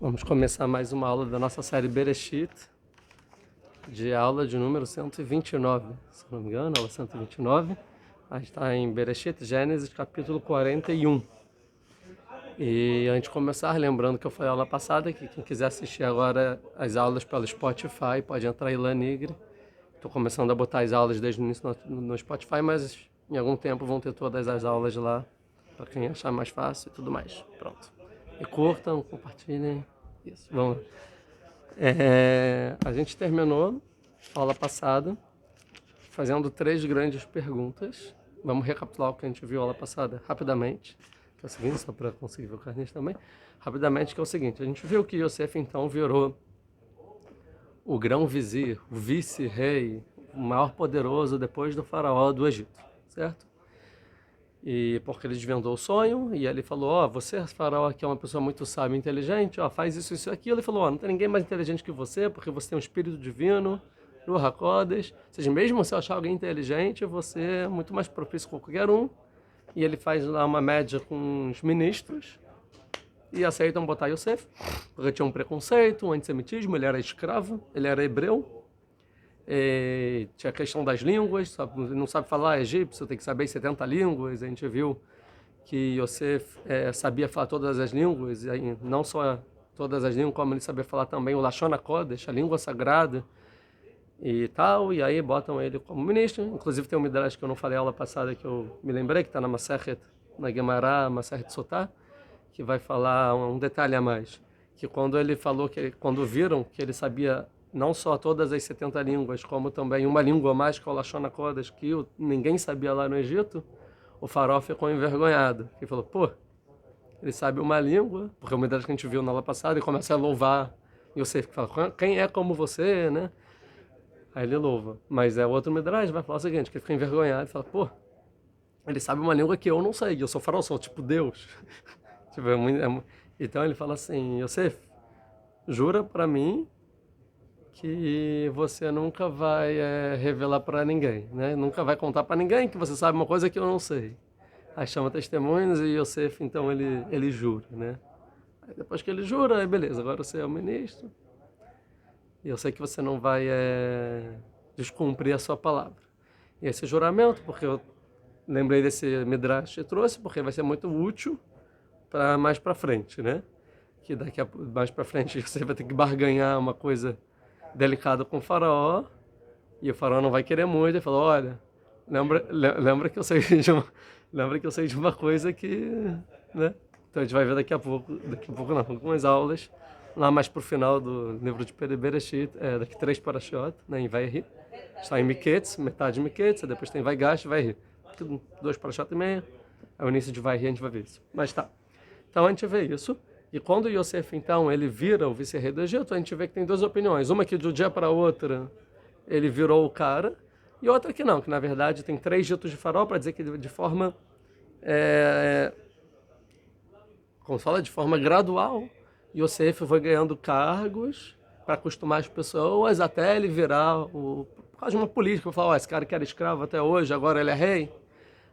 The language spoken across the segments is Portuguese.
Vamos começar mais uma aula da nossa série Bereshit, de aula de número 129, se não me engano, aula 129. A gente está em Bereshit, Gênesis, capítulo 41. E antes de começar, lembrando que eu falei aula passada, que quem quiser assistir agora as aulas pelo Spotify, pode entrar em Lanigre. Estou começando a botar as aulas desde o início no Spotify, mas em algum tempo vão ter todas as aulas lá, para quem achar mais fácil e tudo mais. Pronto. E curtam, compartilhem. Isso, vamos lá. A gente terminou a aula passada fazendo 3 grandes perguntas. Vamos recapitular o que a gente viu a aula passada rapidamente, que é o seguinte, só para conseguir ver o carnês também. Rapidamente, que é o seguinte, a gente viu que Yosef então virou o grão-vizir, o vice-rei, o maior poderoso depois do faraó do Egito, certo? E porque ele desvendou o sonho, e ele falou, você, faraó, que é uma pessoa muito sábia e inteligente, faz isso, isso e aquilo. Ele falou, não tem ninguém mais inteligente que você, porque você tem um espírito divino, Ruach HaKodesh. Ou seja, mesmo se eu achar alguém inteligente, você é muito mais propício com qualquer um. E ele faz lá uma média com os ministros, e aceitam botar Yosef, porque tinha um preconceito, um antissemitismo, ele era escravo, ele era hebreu. Tinha a questão das línguas, não sabe falar egípcio, tem que saber 70 línguas. A gente viu que Yosef sabia falar todas as línguas, e não só todas as línguas, como ele sabia falar também o Lashon HaKodesh, a língua sagrada e tal, e aí botam ele como ministro. Inclusive tem um midrash que eu não falei a aula passada, que eu me lembrei, que está na Masechet, na Gemara, Masechet Sotá, que vai falar um detalhe a mais, que quando ele falou, quando viram que ele sabia não só todas as 70 línguas, como também uma língua a mais, que é o Lashon HaKodesh, que ninguém sabia lá no Egito, o faraó ficou envergonhado. Ele falou, ele sabe uma língua, porque é uma ideia que a gente viu na aula passada, e começa a louvar. E você fala, quem é como você, né? Aí ele louva. Mas outro Midrash vai falar o seguinte, que ele fica envergonhado e fala, ele sabe uma língua que eu não sei, eu sou faraó, sou tipo Deus. Então ele fala assim, Yosef, jura pra mim que você nunca vai revelar para ninguém, né? Nunca vai contar para ninguém que você sabe uma coisa que eu não sei. Aí chama testemunhas e Yosef, então, ele jura, né? Aí depois que ele jura, aí beleza, agora você é o ministro. E eu sei que você não vai descumprir a sua palavra. E esse juramento, porque eu lembrei desse Midrash que trouxe, porque vai ser muito útil para mais para frente, né? Que mais para frente você vai ter que barganhar uma coisa delicado com o faraó, e o faraó não vai querer muito. Ele falou, olha, lembra que eu sei de uma coisa que, né? Então a gente vai ver daqui a pouco não, algumas aulas lá mais pro final do livro de Bereshit, daqui 3 parashot, né, em Vayhi. Está em Miketz, metade de Miketz, depois tem Vaigash e Vayhi. 2 parashot e meia, é o início de Vayhi, a gente vai ver isso. Mas tá. Então a gente vê isso. E quando Yosef, então, ele vira o vice-rei do Egito, a gente vê que tem 2 opiniões. Uma que de um dia para outra ele virou o cara, e outra que não, que na verdade tem 3 ditos de faraó para dizer que de forma, como se fala, de forma gradual, Yosef foi ganhando cargos para acostumar as pessoas até ele virar por causa de uma política. Eu falo, esse cara que era escravo até hoje, agora ele é rei.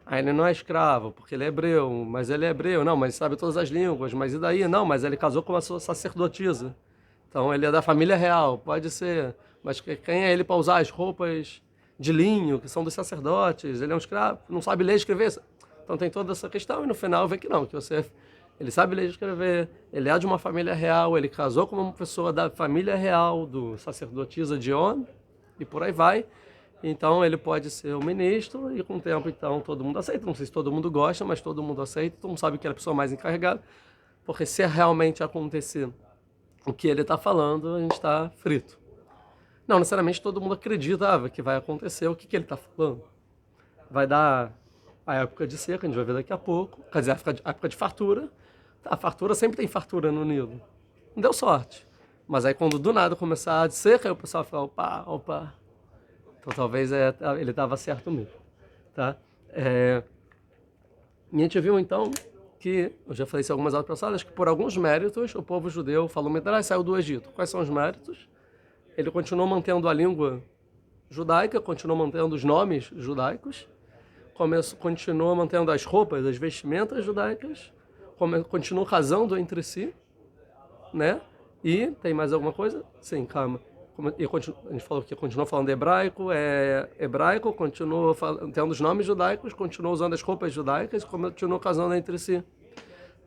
Aí ele não é escravo, porque ele é hebreu, mas ele é hebreu, não, mas sabe todas as línguas, mas e daí? Não, mas ele casou com uma sacerdotisa. Então ele é da família real, pode ser, mas quem é ele para usar as roupas de linho, que são dos sacerdotes? Ele é um escravo, não sabe ler e escrever. Então tem toda essa questão, e no final vê que não, que ele sabe ler e escrever, ele é de uma família real, ele casou com uma pessoa da família real, do sacerdotisa de On, e por aí vai. Então ele pode ser o ministro, e com o tempo então todo mundo aceita. Não sei se todo mundo gosta, mas todo mundo aceita, todo mundo sabe que ele é a pessoa mais encarregada, porque se realmente acontecer o que ele está falando, a gente está frito. Não necessariamente todo mundo acredita que vai acontecer o que ele está falando. Vai dar a época de seca, a gente vai ver daqui a pouco, quer dizer, a época de fartura. A fartura sempre tem fartura no Nilo. Não deu sorte. Mas aí quando do nada começar a seca, aí o pessoal fala, opa. Então talvez ele estava certo mesmo, tá? E a gente viu então que, eu já falei isso em algumas aulas passadas, que por alguns méritos o povo judeu falou, Midrash saiu do Egito. Quais são os méritos? Ele continuou mantendo a língua judaica, continuou mantendo os nomes judaicos, continuou mantendo as roupas, as vestimentas judaicas, continuou casando entre si, né? E tem mais alguma coisa? Sim, calma. A gente falou que continuou falando hebraico, continuou tendo os nomes judaicos, continuou usando as roupas judaicas, continuou casando entre si.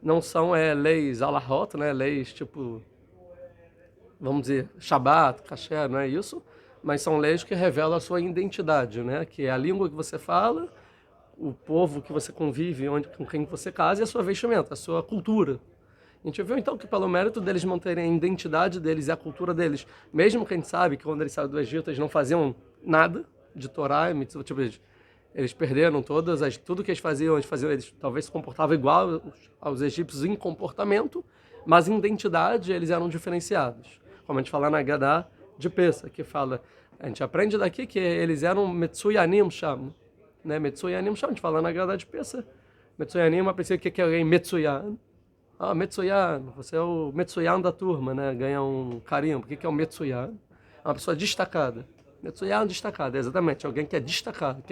Não são leis alahot, né? Leis tipo, vamos dizer, Shabat, Kasher, não é isso? Mas são leis que revelam a sua identidade, né? Que é a língua que você fala, o povo que você convive, com quem você casa e a sua vestimenta, a sua cultura. A gente viu então que pelo mérito deles manterem a identidade deles e a cultura deles, mesmo que a gente sabe que quando eles saíram do Egito eles não faziam nada de Torá, tipo, eles perderam tudo que eles talvez se comportavam igual aos egípcios em comportamento, mas em identidade eles eram diferenciados. Como a gente fala na Gadá de Pessa, que fala, a gente aprende daqui que eles eram Metsuyanim Sham, né? Metsuyanim Sham, a gente fala na Gadá de Pessa. Metsuyanim, a princípio, o que é alguém Metsuyan? Ah, Metsuyan, você é o Metsuyan da turma, né? Ganha um carimbo. O que é o Metsuyan? É uma pessoa destacada. Metsuyan destacado, exatamente. Alguém que é destacado,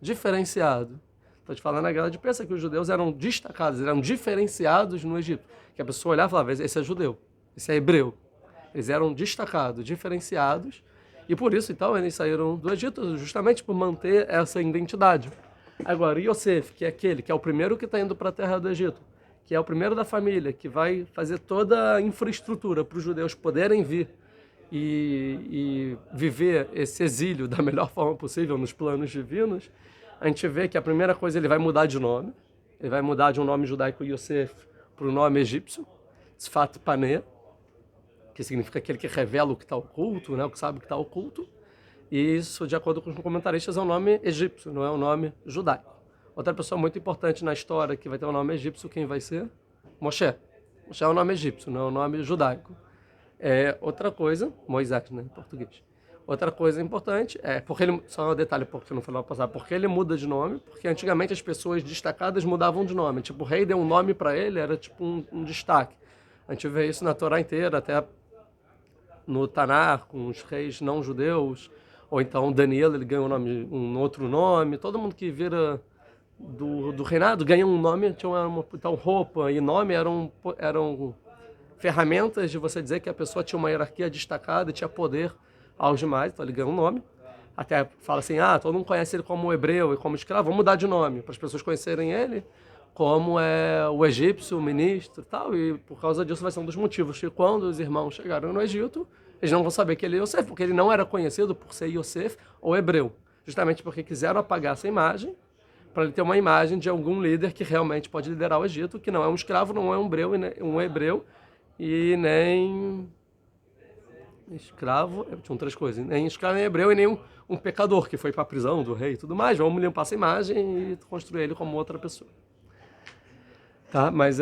diferenciado. Estou te falando na Guerra de Pessa que os judeus eram destacados, eram diferenciados no Egito. Que a pessoa olhava e falava, esse é judeu, esse é hebreu. Eles eram destacados, diferenciados. E por isso, então, eles saíram do Egito, justamente por manter essa identidade. Agora, Yosef, que é aquele que é o primeiro que está indo para a terra do Egito, que é o primeiro da família, que vai fazer toda a infraestrutura para os judeus poderem vir e viver esse exílio da melhor forma possível nos planos divinos, a gente vê que a primeira coisa ele vai mudar de nome. Ele vai mudar de um nome judaico Yosef para o nome egípcio, Tzfat Paneh, que significa aquele que revela o que está oculto, né, o que sabe o que está oculto. E isso, de acordo com os comentaristas, é um nome egípcio, não é um nome judaico. Outra pessoa muito importante na história que vai ter um nome egípcio, quem vai ser? Moshe. Moshe é um nome egípcio, não é um nome judaico. Outra coisa, Moisés, né, em português. Outra coisa importante porque ele, só um detalhe porque eu não falei passar, porque ele muda de nome, porque antigamente as pessoas destacadas mudavam de nome. Tipo, o rei deu um nome para ele, era tipo um destaque. A gente vê isso na Torá inteira, até no Tanar, com os reis não judeus, ou então Daniel, ele ganha um outro nome, todo mundo que vira do reinado ganha um nome, então roupa e nome eram ferramentas de você dizer que a pessoa tinha uma hierarquia destacada e tinha poder aos demais, então ele ganha um nome. Até fala assim, todo mundo conhece ele como hebreu e como escravo, vamos mudar de nome, para as pessoas conhecerem ele como é o egípcio, o ministro e tal, e por causa disso vai ser um dos motivos que quando os irmãos chegaram no Egito, eles não vão saber que ele é Yosef, porque ele não era conhecido por ser Yosef ou hebreu, justamente porque quiseram apagar essa imagem, para ele ter uma imagem de algum líder que realmente pode liderar o Egito, que não é um escravo, não é um hebreu e nem escravo, tinham outras coisas, nem escravo, nem hebreu e nem um pecador que foi para a prisão do rei e tudo mais. Vamos limpar essa imagem e construir ele como outra pessoa. Tá, mas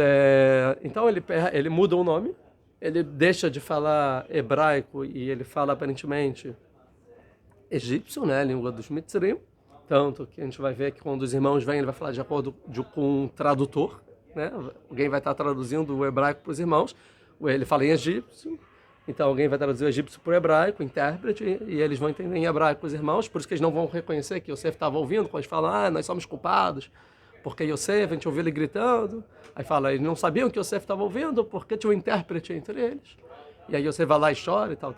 então ele muda o nome, ele deixa de falar hebraico e ele fala aparentemente egípcio, né, a língua dos Mitzrim, tanto que a gente vai ver que quando os irmãos vêm ele vai falar de acordo com um tradutor, né, alguém vai estar traduzindo o hebraico para os irmãos, ele fala em egípcio, então alguém vai traduzir o egípcio para o hebraico, intérprete, e eles vão entender em hebraico os irmãos, por isso que eles não vão reconhecer que Yosef estava ouvindo, quando eles falam, nós somos culpados, porque Yosef, a gente ouviu ele gritando, aí fala, eles não sabiam que Yosef estava ouvindo, porque tinha um intérprete entre eles, e aí Yosef vai lá e chora e tal.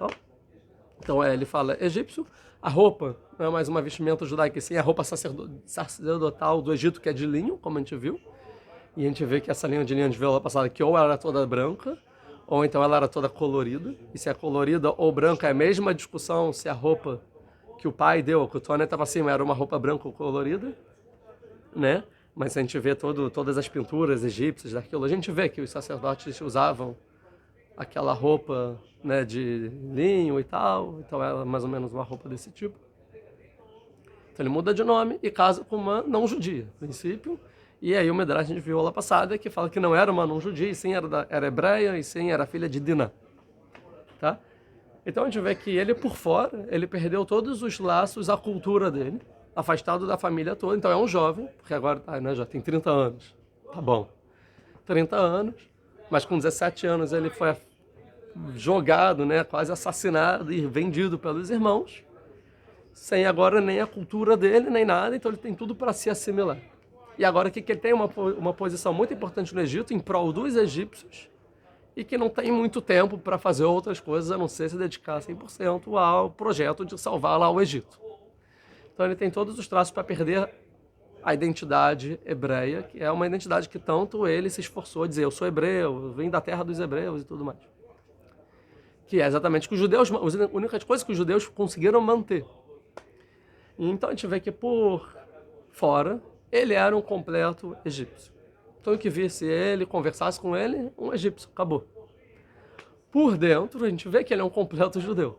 Então ele fala egípcio, a roupa não é mais uma vestimenta judaica, sim, é a roupa sacerdotal do Egito, que é de linho, como a gente viu, e a gente vê que essa linha de viu lá passada, que ou ela era toda branca, ou então ela era toda colorida, e se é colorida ou branca, é a mesma discussão se a roupa que o pai deu, que o Tony estava acima, era uma roupa branca ou colorida, né? Mas a gente vê todas as pinturas egípcias daquilo, a gente vê que os sacerdotes usavam aquela roupa, né, de linho e tal, então ela é mais ou menos uma roupa desse tipo. Então ele muda de nome e casa com uma não judia, a princípio, e aí o Medrash a gente viu lá passada que fala que não era uma não judia, e sim era hebreia, e sim era filha de Diná. Tá? Então a gente vê que ele por fora, ele perdeu todos os laços, a cultura dele, afastado da família toda, então é um jovem, porque agora já tem 30 anos, tá bom, 30 anos, mas com 17 anos ele foi jogado, né, quase assassinado e vendido pelos irmãos, sem agora nem a cultura dele, nem nada, então ele tem tudo para se assimilar. E agora que ele tem uma posição muito importante no Egito, em prol dos egípcios, e que não tem muito tempo para fazer outras coisas, a não ser se dedicar 100% ao projeto de salvar lá o Egito. Então ele tem todos os traços para perder a identidade hebreia, que é uma identidade que tanto ele se esforçou a dizer, eu sou hebreu, eu vim da terra dos hebreus e tudo mais. Que é exatamente o que os judeus, as únicas coisas que os judeus conseguiram manter. E então a gente vê que por fora, ele era um completo egípcio. Então o que visse ele, conversasse com ele, um egípcio, acabou. Por dentro, a gente vê que ele é um completo judeu.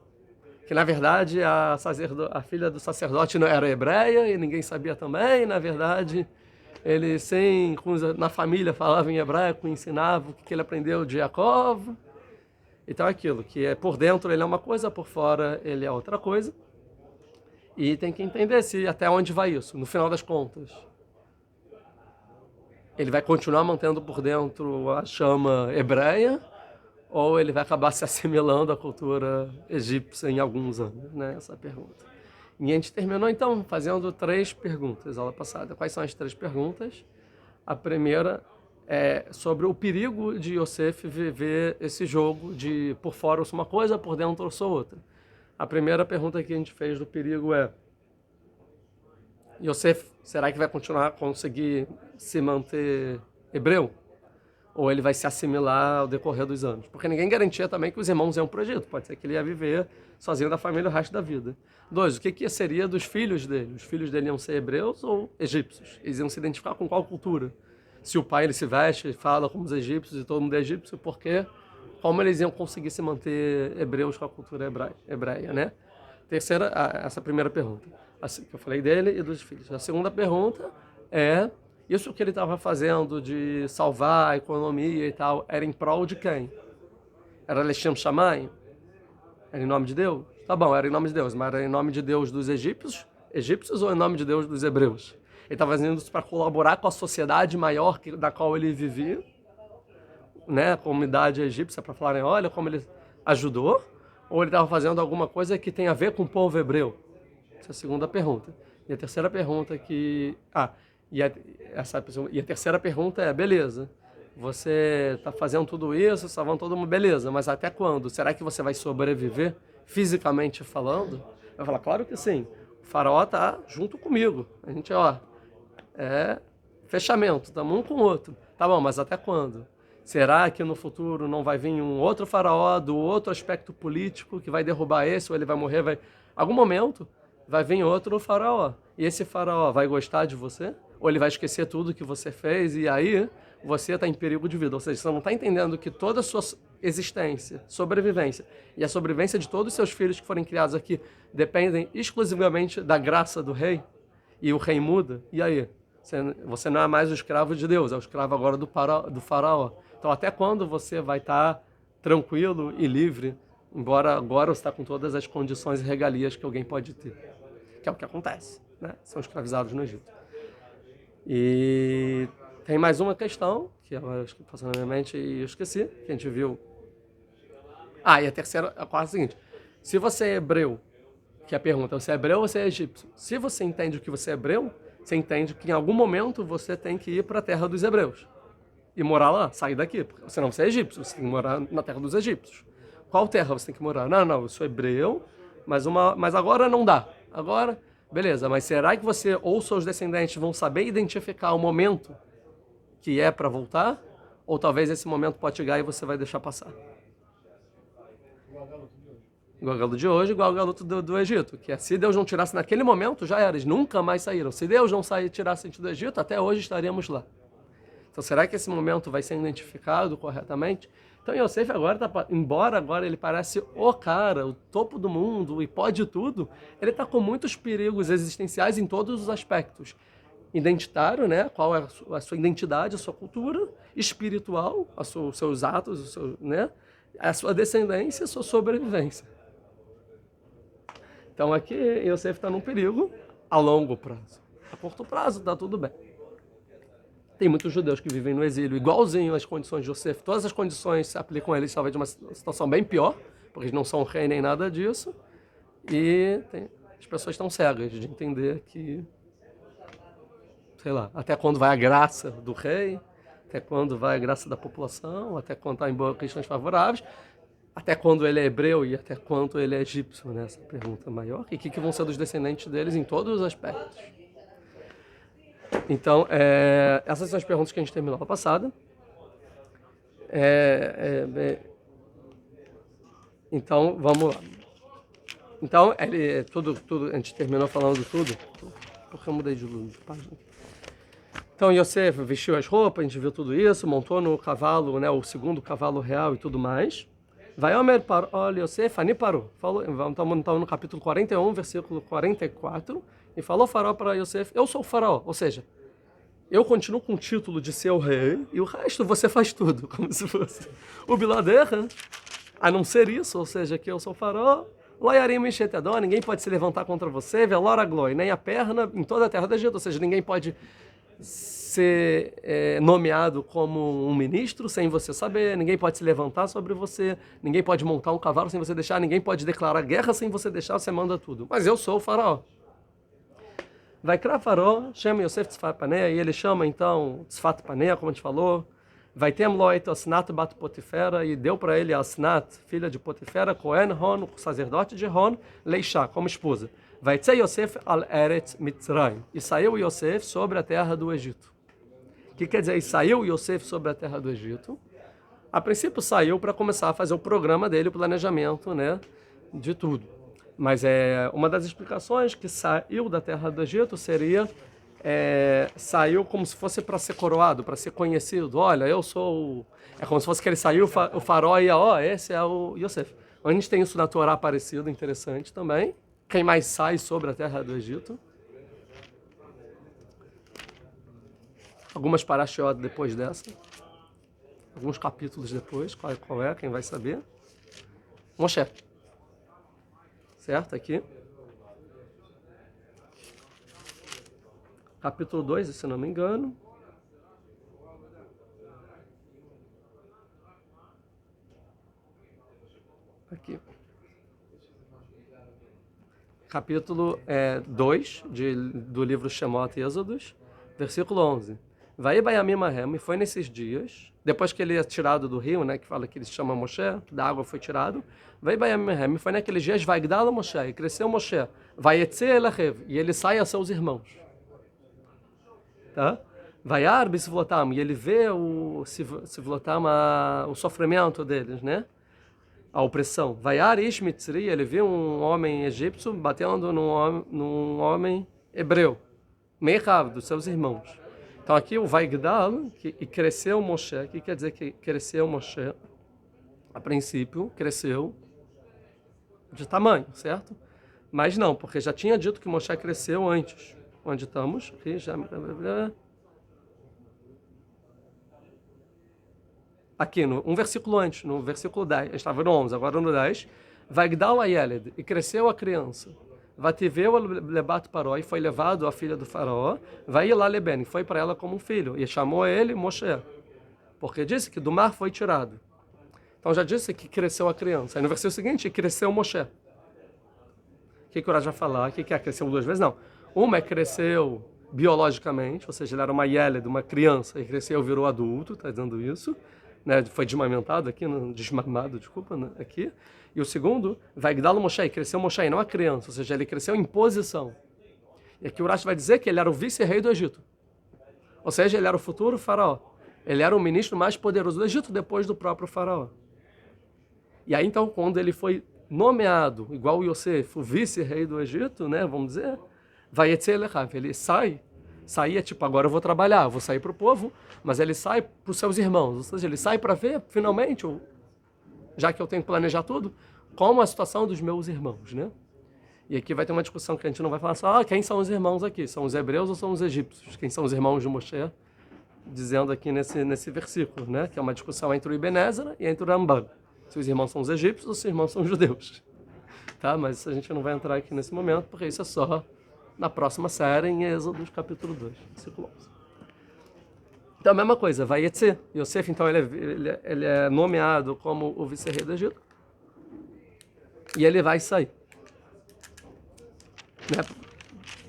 Que na verdade a filha do sacerdote não era hebreia e ninguém sabia também. Na verdade, ele na família falava em hebraico, ensinava o que ele aprendeu de Jacob. Então aquilo, que é por dentro ele é uma coisa, por fora ele é outra coisa. E tem que entender até onde vai isso, no final das contas. Ele vai continuar mantendo por dentro a chama hebreia, ou ele vai acabar se assimilando à cultura egípcia em alguns anos, né? Essa pergunta. E a gente terminou, então, fazendo 3 perguntas, aula passada. Quais são as 3 perguntas? A primeira é sobre o perigo de Yosef viver esse jogo de por fora eu sou uma coisa, por dentro eu sou outra. A primeira pergunta que a gente fez do perigo é: Yosef, será que vai continuar a conseguir se manter hebreu? Ou ele vai se assimilar ao decorrer dos anos? Porque ninguém garantia também que os irmãos iam para o Egito. Pode ser que ele ia viver sozinho da família o resto da vida. 2, o que seria dos filhos dele? Os filhos dele iam ser hebreus ou egípcios? Eles iam se identificar com qual cultura? Se o pai ele se veste e fala como os egípcios e todo mundo é egípcio, por quê? Como eles iam conseguir se manter hebreus com a cultura hebreia, né? Terceira, essa primeira pergunta, assim, que eu falei dele e dos filhos. A segunda pergunta é: isso que ele estava fazendo de salvar a economia e tal, era em prol de quem? Era Leshem Shamayim? Era em nome de Deus? Tá bom, era em nome de Deus, mas era em nome de Deus dos egípcios ou em nome de Deus dos hebreus? Ele estava fazendo isso para colaborar com a sociedade maior da qual ele vivia, né, a comunidade egípcia, para falarem, olha como ele ajudou, ou ele estava fazendo alguma coisa que tem a ver com o povo hebreu? Essa é a segunda pergunta. E a terceira pergunta e a terceira pergunta é, beleza, você está fazendo tudo isso, salvando todo mundo, beleza, mas até quando? Será que você vai sobreviver, fisicamente falando? Vai falar, claro que sim, o faraó está junto comigo, a gente, fechamento, estamos um com o outro. Tá bom, mas até quando? Será que no futuro não vai vir um outro faraó do outro aspecto político que vai derrubar esse, ou ele vai morrer, algum momento vai vir outro faraó. E esse faraó vai gostar de você? Ou ele vai esquecer tudo que você fez e aí você está em perigo de vida? Ou seja, você não está entendendo que toda a sua existência, sobrevivência e a sobrevivência de todos os seus filhos que forem criados aqui dependem exclusivamente da graça do rei? E o rei muda? E aí? Você não é mais o escravo de Deus, é o escravo agora do faraó. Então até quando você vai estar tranquilo e livre, embora agora você está com todas as condições e regalias que alguém pode ter? Que é o que acontece, né? São escravizados no Egito. E tem mais uma questão, que eu acho que passou na minha mente e eu esqueci, que a gente viu. E a terceira, a quarta é a seguinte: se você é hebreu, que é a pergunta, você é hebreu ou você é egípcio? Se você entende que você é hebreu, você entende que em algum momento você tem que ir para a terra dos hebreus e morar lá, sair daqui, porque senão você é egípcio, você tem que morar na terra dos egípcios. Qual terra você tem que morar? Não, eu sou hebreu, mas agora não dá. Agora, beleza, mas será que você ou seus descendentes vão saber identificar o momento que é para voltar? Ou talvez esse momento pode chegar e você vai deixar passar? Igual o galuto de hoje, igual o galuto do Egito, que é, se Deus não tirasse naquele momento, já era, eles nunca mais saíram. Se Deus não tirasse a gente do Egito, até hoje estaríamos lá. Então será que esse momento vai ser identificado corretamente? Então Yosef agora, embora agora ele parece o cara, o topo do mundo e pode tudo, ele está com muitos perigos existenciais em todos os aspectos. Identitário, né? Qual é a sua identidade, a sua cultura, espiritual, os seus atos, né? A sua descendência, a sua sobrevivência. Então aqui Yosef está num perigo a longo prazo. A curto prazo está tudo bem. Tem muitos judeus que vivem no exílio, igualzinho às condições de Yosef. Todas as condições se aplicam a eles, talvez de uma situação bem pior, porque eles não são rei nem nada disso. E as pessoas estão cegas de entender que, sei lá, até quando vai a graça do rei, até quando vai a graça da população, até quando está em boas questões favoráveis, até quando ele é hebreu e até quanto ele é egípcio, né? Essa pergunta maior. E o que vão ser dos descendentes deles em todos os aspectos. Então, essas são as perguntas que a gente terminou a passada. Então, vamos lá. Então, tudo, a gente terminou falando tudo. Porque eu mudei de página. Então, Yosef vestiu as roupas, a gente viu tudo isso, montou no cavalo, né, o segundo cavalo real e tudo mais. Vai Omer para Yosef, Ani parou. Estamos no capítulo 41, versículo 44, e falou Faraó para Yosef, eu sou o Faraó, ou seja, eu continuo com o título de ser o rei, e o resto você faz tudo, como se fosse o Biladerra, a não ser isso, ou seja, que eu sou o Faraó, ninguém pode se levantar contra você, velora glória, nem a perna em toda a terra do Egito, ou seja, ninguém pode ser nomeado como um ministro sem você saber, ninguém pode se levantar sobre você, ninguém pode montar um cavalo sem você deixar, ninguém pode declarar guerra sem você deixar, você manda tudo. Mas eu sou o faraó. Vai criar faraó, chama Yosef Tzfat Paneah, e ele chama então Tzfat Paneah, como a gente falou, vai ter Amloit Asnat Bat Potifera, e deu para ele Asnat, filha de Potifera, Cohen Hon, sacerdote de Hon, Leishá, como esposa. Vai ter Yosef al Eretz Mitzrayim, e saiu Yosef sobre a terra do Egito. O que quer dizer? E saiu Yosef sobre a terra do Egito. A princípio saiu para começar a fazer o programa dele, o planejamento, né, de tudo. Mas uma das explicações que saiu da terra do Egito seria saiu como se fosse para ser coroado, para ser conhecido. Olha, eu sou... É como se fosse que ele saiu, o faraó ia, esse é o Yosef. A gente tem isso na Torá aparecido, interessante também. Quem mais sai sobre a terra do Egito? Algumas parashiot depois dessa. Alguns capítulos depois. Qual é? Quem vai saber? Moshe. Certo? Aqui. Capítulo 2, se não me engano. Aqui. Capítulo 2 do livro Shemot e Êxodos, versículo 11. Vai Bayamim Ahem, e foi nesses dias, depois que ele é tirado do rio, né, que fala que ele se chama Moshe, da água foi tirado, vai Bayamim Ahem, e foi naqueles dias, vai Gdala Moshe, e cresceu Moshe, vai Etze Elachev, e ele sai a seus irmãos. Tá? Vai Arbe Sivlotam, e ele vê o Sivlotam, o sofrimento deles, né? A opressão. Vai Arish Mitzri, ele vê um homem egípcio batendo num homem hebreu, Mechav, dos seus irmãos. Então aqui o Vaigdal, e cresceu Moshe, o que quer dizer que cresceu Moshe? A princípio, cresceu de tamanho, certo? Mas não, porque já tinha dito que Moshe cresceu antes. Onde estamos? Aqui, já... Aqui, um versículo antes, no versículo 10, estava no 11, agora no 10. Vaigdal Ayeled, e cresceu a criança. Vativeu lebat paró, e foi levado a filha do faraó. Vai lá leben, e foi para ela como um filho. E chamou ele Moshe, porque disse que do mar foi tirado. Então já disse que cresceu a criança. Aí no versículo seguinte, cresceu Moshe. O que o Urash vai falar? O que é? Cresceu duas vezes? Não. Uma cresceu biologicamente, ou seja, ele era uma Yeled, uma criança, e cresceu, virou adulto, está dizendo isso. Né, foi desmamentado aqui, desmamado, desculpa, né, aqui. E o segundo, Vaigdal Moshe, cresceu Moshe, não a criança, ou seja, ele cresceu em posição. E aqui o Urash vai dizer que ele era o vice-rei do Egito. Ou seja, ele era o futuro faraó. Ele era o ministro mais poderoso do Egito depois do próprio faraó. E aí então, quando ele foi nomeado, igual o Yosef, o vice-rei do Egito, né, vamos dizer, ele saía tipo, agora eu vou trabalhar, eu vou sair para o povo, mas ele sai para os seus irmãos, ou seja, ele sai para ver, finalmente, já que eu tenho que planejar tudo, como a situação dos meus irmãos, né? E aqui vai ter uma discussão que a gente não vai falar só, quem são os irmãos aqui? São os hebreus ou são os egípcios? Quem são os irmãos de Moshe? Dizendo aqui nesse versículo, né? Que é uma discussão entre o Ibn Ezra e entre o Ramban. Se os irmãos são os egípcios ou se os irmãos são os judeus. Tá? Mas a gente não vai entrar aqui nesse momento, porque isso é só na próxima série, em Êxodo, capítulo 2, versículo 11. Então, a mesma coisa, vai Yetzer. Yosef, então, ele é nomeado como o vice-rei do Egito. E ele vai sair. Né?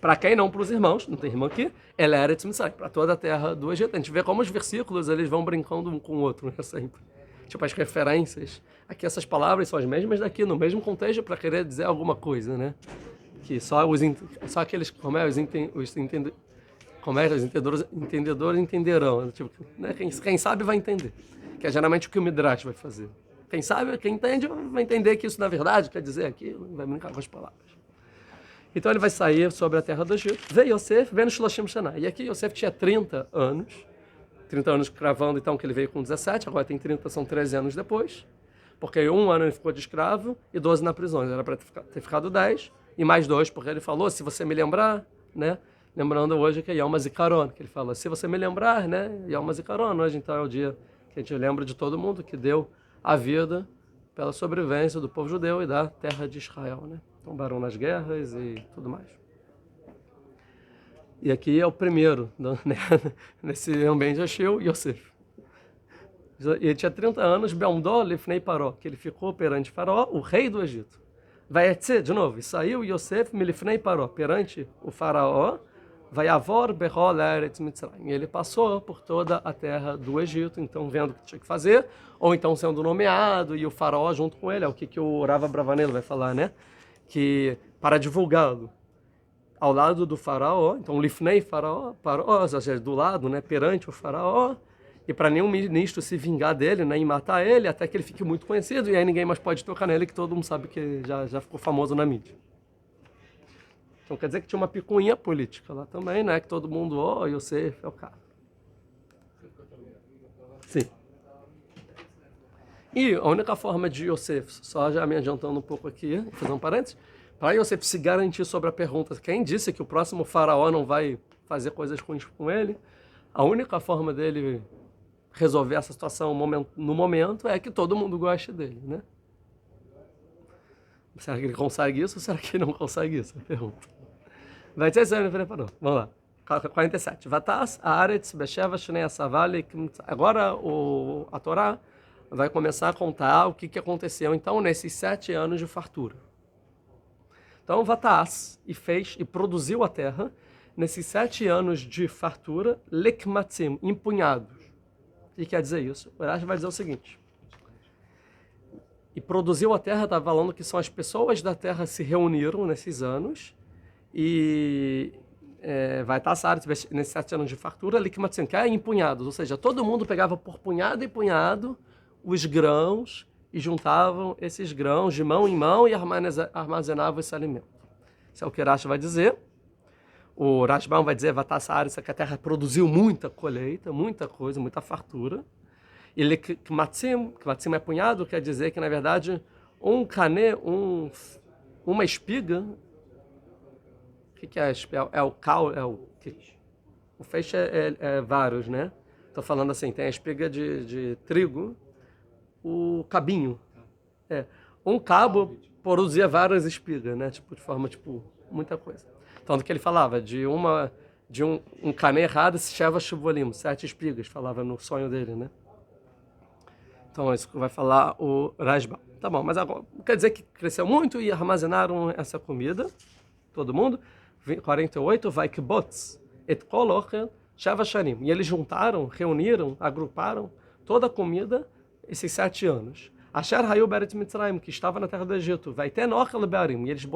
Para quem não, para os irmãos, não tem irmão aqui, ela era Eretz Mitzrayim, para toda a terra do Egito. A gente vê como os versículos eles vão brincando um com o outro, né, sempre. Tipo, as referências. Aqui essas palavras são as mesmas daqui, no mesmo contexto, para querer dizer alguma coisa, né? Que só aqueles, como é, os entendedores entenderão. Tipo, né? Quem sabe vai entender. Que é geralmente o que o Midrash vai fazer. Quem sabe, quem entende, vai entender que isso na verdade quer dizer aquilo, vai brincar com as palavras. Então ele vai sair sobre a terra do Egito. Veio Yosef, veio no Shloshim Shana. E aqui Yosef tinha 30 anos. 30 anos cravando, então, que ele veio com 17. Agora tem 30, são 13 anos depois. Porque 1 ano ele ficou de escravo e 12 na prisão. Ele era para ter ficado 10. E mais 2, porque ele falou, se você me lembrar, né? Lembrando hoje que é Yom HaZikaron, que ele fala, se você me lembrar, né? Yom HaZikaron, hoje então é o dia que a gente lembra de todo mundo que deu a vida pela sobrevivência do povo judeu e da terra de Israel, né? Tombaram nas guerras e tudo mais. E aqui é o primeiro, né? Nesse ambiente hostil, Yosef. Ele tinha 30 anos, Be'amdo lifnei Paró, que ele ficou perante Faraó, o rei do Egito. Vai etzer, de novo, e saiu Yosef milifnei Paró, perante o Faraó, vai avor berol eretz Mitzrayim. E ele passou por toda a terra do Egito, então vendo o que tinha que fazer, ou então sendo nomeado, e o Faraó junto com ele, é o que o Rava Bravanel vai falar, né? Que para divulgá-lo ao lado do Faraó, então lifnei Faraó, Paró, ou seja, do lado, né, perante o Faraó, e para nenhum ministro se vingar dele, né, e matar ele, até que ele fique muito conhecido, e aí ninguém mais pode tocar nele, que todo mundo sabe que já ficou famoso na mídia. Então quer dizer que tinha uma picuinha política lá também, né, que todo mundo, Yosef é o cara. Sim. E a única forma de Yosef, só já me adiantando um pouco aqui, fazer um parênteses, para Yosef se garantir sobre a pergunta, quem disse que o próximo faraó não vai fazer coisas ruins com ele, a única forma dele resolver essa situação no momento é que todo mundo goste dele, né? Será que ele consegue isso ou será que ele não consegue isso? Pergunta. Vai ter essa preparou. Vamos lá. 47. Vatas Haaretz Besheva Shnei Asavali. Agora a Torá vai começar a contar o que aconteceu então nesses 7 anos de fartura. Então Vatas e fez e produziu a terra nesses 7 anos de fartura, lekmatzim, empunhados. O que quer dizer isso? O Rashi vai dizer o seguinte. E produziu a terra, está falando que são as pessoas da terra se reuniram nesses anos e vai estar nesses 7 anos de fartura, lekmatzim, que é empunhados, ou seja, todo mundo pegava por punhado e punhado os grãos e juntavam esses grãos de mão em mão e armazenavam esse alimento. Isso é o que o Rashi vai dizer. O Rashbam vai dizer, que a terra produziu muita colheita, muita coisa, muita fartura. E kmatzim é punhado, quer dizer que, na verdade, um cané, uma espiga, o que é a espiga? É o cal, o feixe é vários, né? Estou falando assim, tem a espiga de trigo, o cabinho. Um cabo produzia várias espigas, né? Tipo, de forma, muita coisa. Tanto que ele falava de um cané errado, se chama Shuvolim, 7 espigas, falava no sonho dele, né? Então, isso que vai falar o Rashba. Tá bom, mas agora, quer dizer que cresceu muito e armazenaram essa comida, todo mundo. 48, vai kibbutz, et kol ochel, sheva shanim. E eles juntaram, reuniram, agruparam toda a comida esses 7 anos. Asher Hayu Beret Mitzrayim, que estava na terra do Egito, vai ter Ochel Bearim, e eles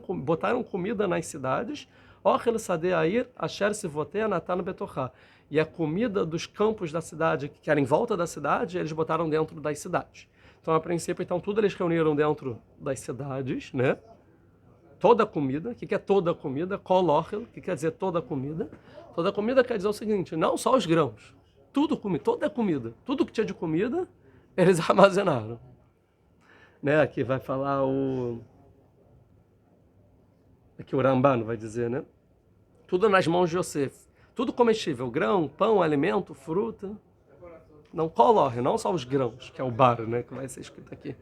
botaram comida nas cidades, Ochel Sadeair, Asher Sivotea Natan Betochá. E a comida dos campos da cidade, que era em volta da cidade, eles botaram dentro das cidades. Então, a princípio, tudo eles reuniram dentro das cidades, né? Toda a comida, o que é toda a comida? Kol Ochel, que quer dizer toda a comida? Toda a comida quer dizer o seguinte, não só os grãos, toda a comida, tudo que tinha de comida, eles armazenaram. Né? Aqui vai falar aqui o Ramban vai dizer, né? Tudo nas mãos de Yosef. Tudo comestível, grão, pão, alimento, fruta. Não colore, não só os grãos, que é o bar, né? Que vai ser escrito aqui.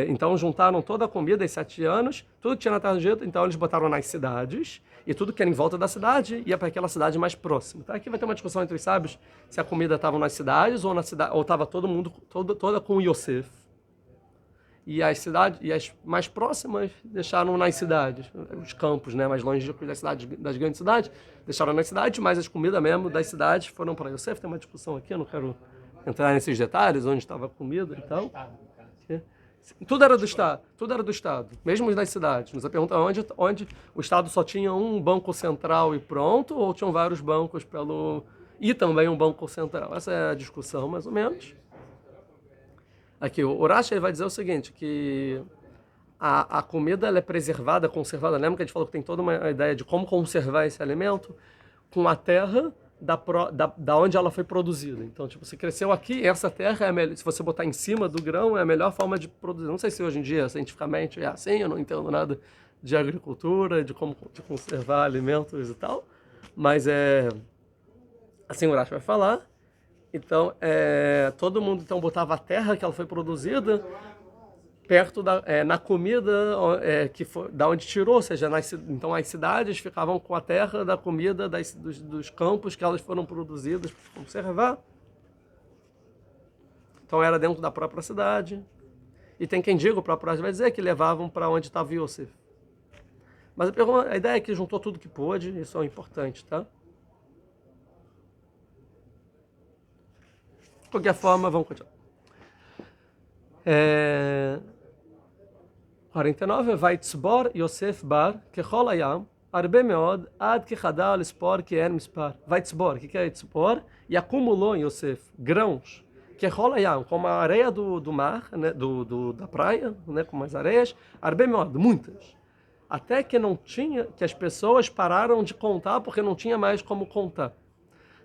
Então juntaram toda a comida em 7 anos, tudo que tinha na terra do Egito, então eles botaram nas cidades, e tudo que era em volta da cidade ia para aquela cidade mais próxima. Então aqui vai ter uma discussão entre os sábios se a comida estava nas cidades ou estava todo mundo, toda com Yosef. e as cidades, e as mais próximas deixaram nas cidades, os campos, né, mais longe das cidades, das grandes cidades, deixaram nas cidades, mas as comidas mesmo das cidades foram para Yosef. Tem uma discussão aqui, eu não quero entrar nesses detalhes, onde estava a comida e tal. Tudo era do Estado, tudo era do Estado, mesmo nas cidades. Nos pergunta onde o Estado só tinha um banco central e pronto, ou tinham vários bancos e também um banco central. Essa é a discussão, mais ou menos. Aqui, o Rashi vai dizer o seguinte, que a comida ela é preservada, conservada. Lembra que a gente falou que tem toda uma ideia de como conservar esse alimento com a terra da onde ela foi produzida. Então, tipo, se cresceu aqui, essa terra é a melhor. Se você botar em cima do grão, é a melhor forma de produzir. Não sei se hoje em dia, cientificamente, é assim, eu não entendo nada de agricultura, de como de conservar alimentos e tal, mas é assim o Rashi vai falar. Então, todo mundo então botava a terra que ela foi produzida perto na comida que foi, da onde tirou, ou seja, então as cidades ficavam com a terra da comida dos campos que elas foram produzidas para conservar. Então era dentro da própria cidade. E tem quem diga, o próprio Rashi vai dizer, que levavam para onde estava Yosef. Mas a ideia é que juntou tudo que pôde, isso é importante, tá? De qualquer forma, vamos continuar. 49, Vaitzbor Yosef bar, kechol hayam, arbe meod, ad que hadar lespor que mispar. Vaitzbor, o que é Vaitzbor? E acumulou em Yosef grãos, kechol hayam, como a areia do mar, né, da praia, né, como as areias, arbe meod, muitas. Até que não tinha, que as pessoas pararam de contar porque não tinha mais como contar.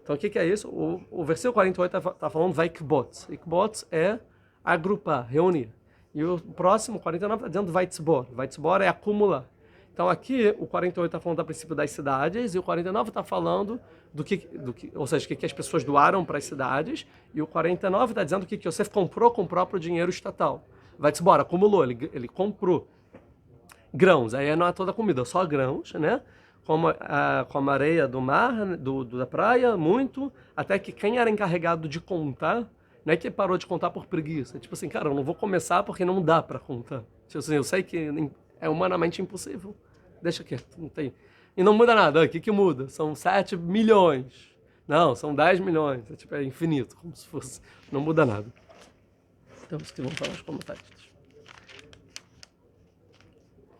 Então o que é isso? O versículo 48 está falando Vaikbots. Ikbots é agrupar, reunir. E o próximo, 49, está dizendo Vaitzbor. Vaitzbor é acumular. Então aqui o 48 está falando a princípio das cidades e o 49 está falando do que, ou seja, o que as pessoas doaram para as cidades, e o 49 está dizendo o que Yosef comprou com o próprio dinheiro estatal. Vaitzbor acumulou, ele comprou grãos. Aí não é toda a comida, só grãos, né? Como a areia do mar, da praia, muito, até que quem era encarregado de contar, não é que parou de contar por preguiça, tipo assim, cara, eu não vou começar porque não dá para contar. Tipo assim, eu sei que é humanamente impossível, deixa quieto, não tem. E não muda nada, o que muda? São 7 milhões, não, são 10 milhões, é infinito, como se fosse, não muda nada. Então, isso que vamos falar nos comentários.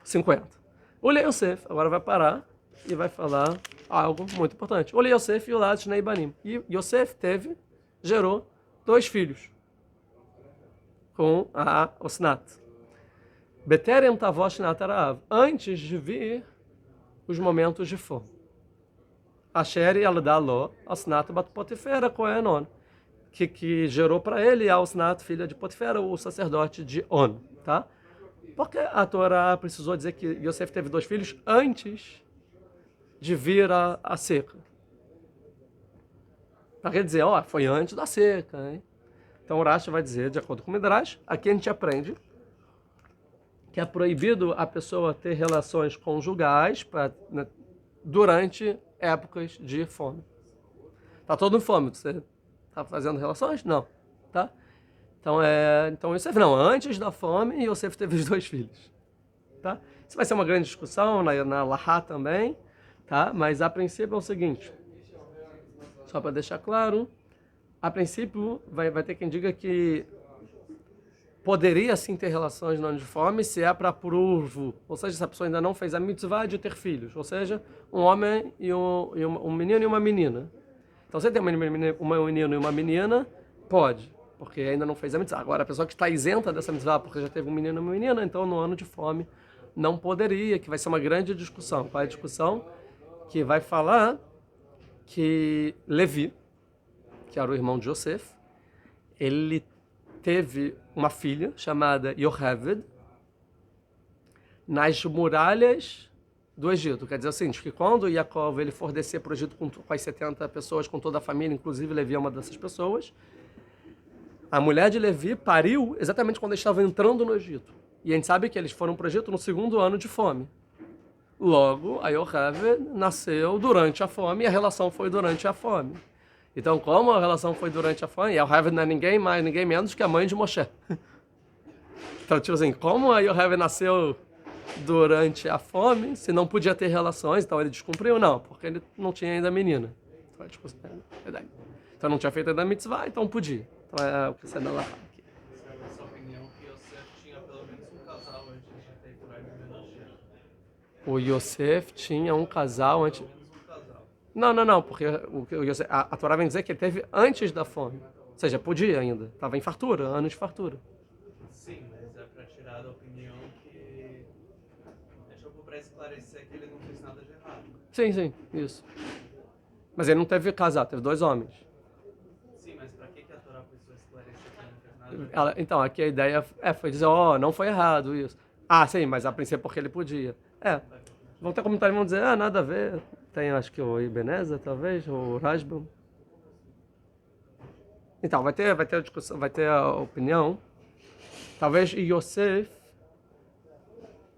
50. O Yosef agora vai parar e vai falar algo muito importante. O Yosef e o Lad Shnei Banim. E Yosef gerou 2 filhos com a Osnat. Beterem Tavosh Natarav, antes de vir os momentos de fome. Asher Yaldaló, Osnat Bat Potifera Kohen, que gerou para ele a Osnat, filha de Potifera, o sacerdote de On, tá? Porque a Torá precisou dizer que Yosef teve 2 filhos antes de vir a seca. Para quer dizer, foi antes da seca, hein? Então o Rashi vai dizer, de acordo com o Midrash, aqui a gente aprende que é proibido a pessoa ter relações conjugais durante épocas de fome. Tá todo em fome, você tá fazendo relações? Não, tá? Então Yosef não, antes da fome, Yosef teve os 2 filhos, tá? Isso vai ser uma grande discussão na Lahá também, tá? Mas a princípio é o seguinte, só para deixar claro, a princípio vai ter quem diga que poderia sim ter relações no ano de fome se é para purvo, ou seja, se a pessoa ainda não fez a mitzvah de ter filhos, ou seja, um homem e um menino e uma menina. Então se tem um menino e uma menina, pode, porque ainda não fez a mitzvah. Agora, a pessoa que está isenta dessa mitzvah porque já teve um menino e uma menina, então no ano de fome não poderia, que vai ser uma grande discussão. Qual é a discussão? Que vai falar que Levi, que era o irmão de Yosef, ele teve uma filha chamada Yocheved nas muralhas do Egito. Quer dizer o seguinte, que quando Yaakov ele for descer para o Egito com as 70 pessoas, com toda a família, inclusive Levi é uma dessas pessoas, a mulher de Levi pariu exatamente quando eles estavam entrando no Egito. E a gente sabe que eles foram para o Egito no 2º ano de fome. Logo, a Yocheved nasceu durante a fome e a relação foi durante a fome. Então, como a relação foi durante a fome, a Yocheved não é ninguém mais, ninguém menos que a mãe de Moshe. Então, tipo assim, como a Yoheve nasceu durante a fome, se não podia ter relações, então ele descumpriu? Não, porque ele não tinha ainda menina. Então, tipo, é verdade. Então não tinha feito ainda a mitzvah, então podia. Então é o que você dá lá aqui. Você é essa opinião que Yosef tinha pelo menos um casal antes de ter Efraim e Menashe. O Yosef tinha um casal antes. Pelo menos um casal. Não, porque o Yosef, a Torá vem dizer que ele teve antes da fome. Ou seja, podia ainda. Estava em fartura, anos de fartura. Sim, mas é pra tirar da opinião que. Deixa eu pra esclarecer que ele não fez nada de errado. Sim, isso. Mas ele não teve casal, teve dois homens. Sim, mas pra que a Torá precisou esclarecer que ele não fez nada de errado? Então, aqui a ideia foi dizer, não foi errado isso. Sim, mas a princípio porque ele podia. Vão ter comentários que vão dizer, nada a ver. Tem, acho que o Ibeneza, talvez, ou o Rashbam. Então, vai ter a discussão, vai ter a opinião. Talvez Yosef.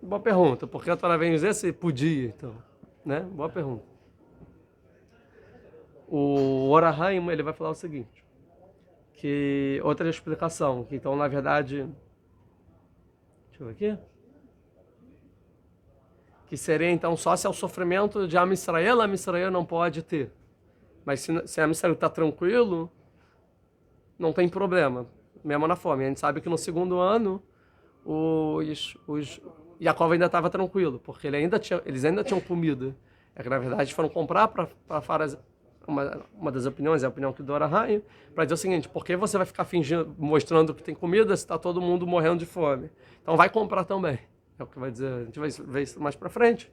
Boa pergunta, porque a Torá vem dizer se podia, então. Né? Boa pergunta. O Orahaim, ele vai falar o seguinte. Que outra explicação, que então, na verdade. Deixa eu ver aqui. Que seria então só se é o sofrimento de Am Israel não pode ter. Mas se Am Israel está tranquilo, não tem problema, mesmo na fome. A gente sabe que no segundo ano, Jacob ainda estava tranquilo, porque eles ainda tinham comida. É que na verdade foram comprar para Faras. Uma das opiniões, é a opinião que do Arahaim, para dizer o seguinte: por que você vai ficar fingindo, mostrando que tem comida se está todo mundo morrendo de fome? Então vai comprar também. É o que vai dizer, a gente vai ver isso mais para frente.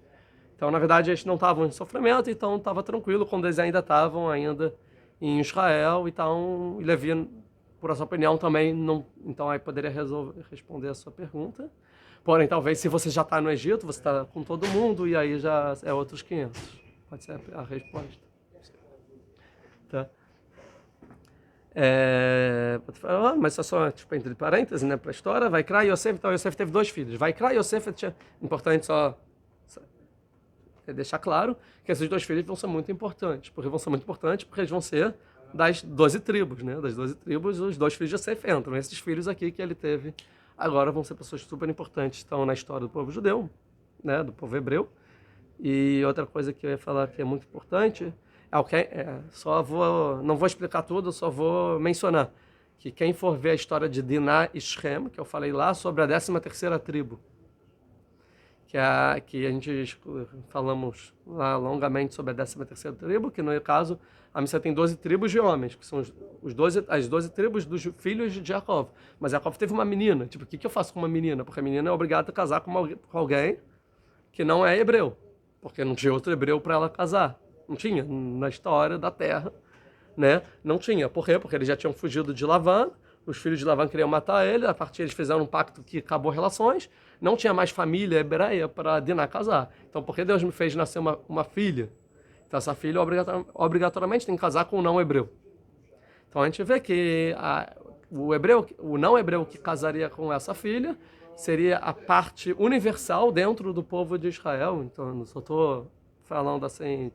Então, na verdade, eles não estavam em sofrimento, então estava tranquilo quando eles ainda estavam em Israel. Então, Levi, por essa opinião, também não. Então, aí poderia responder a sua pergunta. Porém, talvez se você já está no Egito, você está com todo mundo, e aí já é outros 500. Pode ser a resposta. Tá? Mas só tipo, entre parênteses, né, para a história, Vaikra e Yosef. Então, Yosef teve dois filhos. Vaikra e Yosef, importante só deixar claro que esses dois filhos vão ser muito importantes. Porque vão ser muito importantes porque eles vão ser das 12 tribos, né? Das 12 tribos, os dois filhos de Yosef entram. Esses filhos aqui que ele teve agora vão ser pessoas super importantes. Estão na história do povo judeu, né? Do povo hebreu. E outra coisa que eu ia falar que é muito importante não vou explicar tudo, só vou mencionar que quem for ver a história de Diná e Shem, que eu falei lá sobre a 13ª tribo, que a gente falamos lá longamente sobre a 13ª tribo, que no caso a Missa tem 12 tribos de homens, que são as 12 tribos dos filhos de Jacob. Mas Jacob teve uma menina. Tipo, o que eu faço com uma menina? Porque a menina é obrigada a casar com alguém que não é hebreu, porque não tinha outro hebreu para ela casar. Não tinha na história da terra, né? Não tinha. Por quê? Porque eles já tinham fugido de Lavan, os filhos de Lavan queriam matar ele, a partir eles fizeram um pacto que acabou relações, não tinha mais família hebreia para Diná casar. Então, por que Deus me fez nascer uma filha? Então, essa filha obrigatoriamente tem que casar com um não hebreu. Então, a gente vê que o não hebreu que casaria com essa filha seria a parte universal dentro do povo de Israel. Então, eu só estou falando assim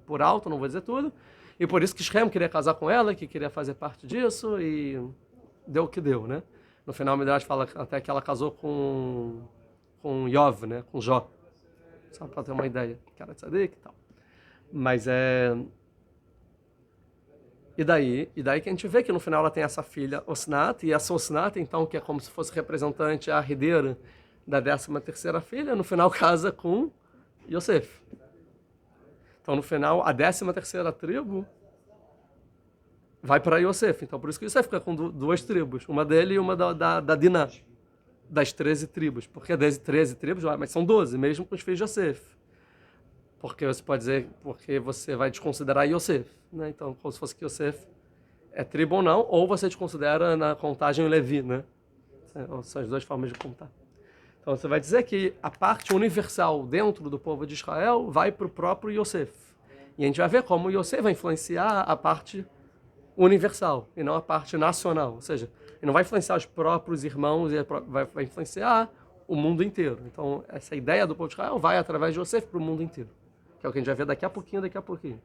por alto, não vou dizer tudo. E por isso que Shem queria casar com ela, que queria fazer parte disso, e deu o que deu, né? No final, o Midrash fala até que ela casou com Yov, né? Com Jó. Só para ter uma ideia. Que era tzadik e tal. Mas E daí que a gente vê que no final ela tem essa filha, Osnat, e essa Osnat, então, que é como se fosse representante, a herdeira da 13ª filha, no final casa com Yosef. Então, no final, a 13ª tribo vai para Yosef. Então, por isso que Yosef fica com duas tribos. Uma dele e uma da Diná. Das 13 tribos. Porque 13 tribos, mas são 12, mesmo com os filhos de Yosef. Porque você pode dizer, porque você vai desconsiderar Yosef. Né? Então, como se fosse que Yosef é tribo ou não, ou você desconsidera na contagem Levi, né? São as duas formas de contar. Então você vai dizer que a parte universal dentro do povo de Israel vai para o próprio Yosef. E a gente vai ver como Yosef vai influenciar a parte universal e não a parte nacional. Ou seja, ele não vai influenciar os próprios irmãos, vai influenciar o mundo inteiro. Então essa ideia do povo de Israel vai através de Yosef para o mundo inteiro. Que é o que a gente vai ver daqui a pouquinho.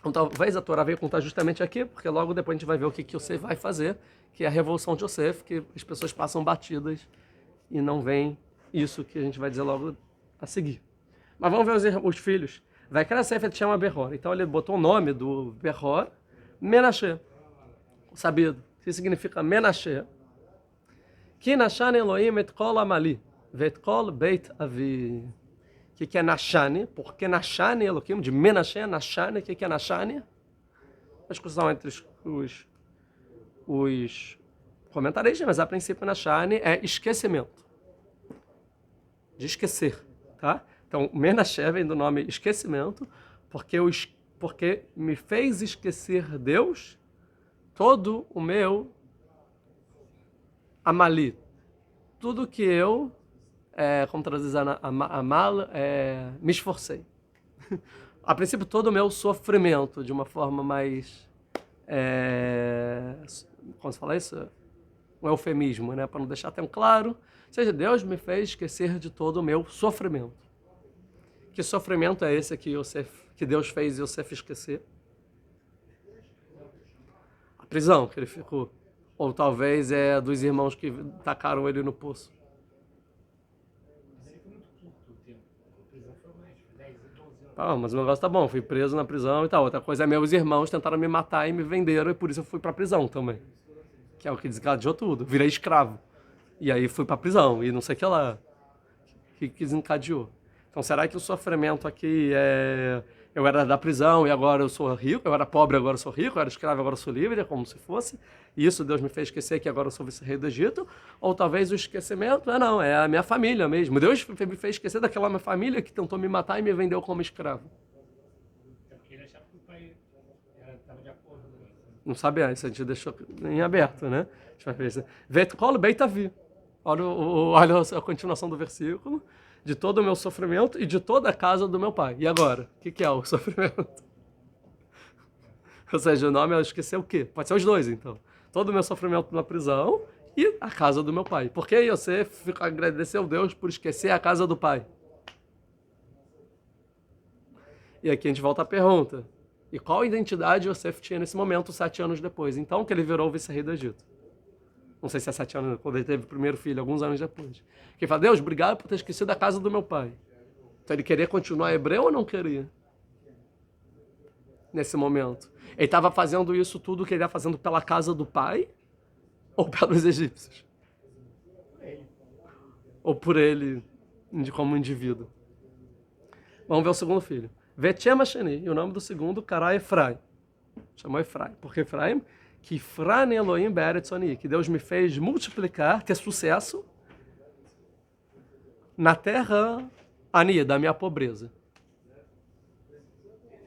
Então, talvez a Torá veio contar justamente aqui, porque logo depois a gente vai ver o que Yosef vai fazer, que é a revolução de Yosef, que as pessoas passam batidas e não veem isso que a gente vai dizer logo a seguir. Mas vamos ver os filhos. Vai que Yosef ele chama Behor. Então ele botou o nome do Behor, Menashe. Sabido. O que significa Menashe? Ki Nashan Elohim et kol amali, vet kol beit avi. O que é Nashane? Porque Nashane, Elohim, de Menashe, Nashane, o que é Nashane? A discussão entre os comentaristas, mas a princípio Nashane é esquecimento. De esquecer, tá? Então, Menashe vem do nome esquecimento, porque me fez esquecer Deus todo o meu amali. Tudo que eu como traduzir amal, me esforcei. A princípio, todo o meu sofrimento, de uma forma mais... como se fala isso? Um eufemismo, né? Para não deixar tão claro. Ou seja, Deus me fez esquecer de todo o meu sofrimento. Que sofrimento é esse que Deus fez Yosef esquecer? A prisão que ele ficou. Ou talvez é dos irmãos que tacaram ele no poço. Ah, mas o negócio tá bom, fui preso na prisão e tal. Outra coisa é meus irmãos tentaram me matar e me venderam e por isso eu fui pra prisão também. Que é o que desencadeou tudo. Virei escravo. E aí fui pra prisão e não sei o que lá. Que desencadeou. Então será que o sofrimento aqui é... Eu era da prisão e agora eu sou rico, eu era pobre, agora eu sou rico, eu era escravo, agora eu sou livre, é como se fosse. E isso Deus me fez esquecer que agora eu sou vice-rei do Egito. Ou talvez o esquecimento, não, é a minha família mesmo. Deus me fez esquecer daquela minha família que tentou me matar e me vendeu como escravo. É porque ele achava que o pai estava de acordo. Não sabe, isso a gente deixou em aberto, né? A gente vai ver isso. Vetkol beitavi. Olha a continuação do versículo. De todo o meu sofrimento e de toda a casa do meu pai. E agora? O que é o sofrimento? Ou seja, o nome é esquecer o quê? Pode ser os dois, então. Todo o meu sofrimento na prisão e a casa do meu pai. Por que você agradeceu a Deus por esquecer a casa do pai? E aqui a gente volta à pergunta. E qual identidade Yosef tinha nesse momento, 7 anos depois? Então que ele virou o vice-rei do Egito. Não sei se é 7 anos, quando ele teve o primeiro filho, alguns anos depois. Que ele fala, Deus, obrigado por ter esquecido a casa do meu pai. Então ele queria continuar hebreu ou não queria? Nesse momento. Ele estava fazendo isso tudo que ele ia fazendo pela casa do pai? Ou pelos egípcios? Ou por ele, como indivíduo? Vamos ver o segundo filho. Vetchema Sheni, e o nome do segundo, Karai Efraim. Chamou Efraim. Por que Efraim? Que Frane Elohim Be'eretzoni, que Deus me fez multiplicar, ter sucesso na terra Ani, da minha pobreza.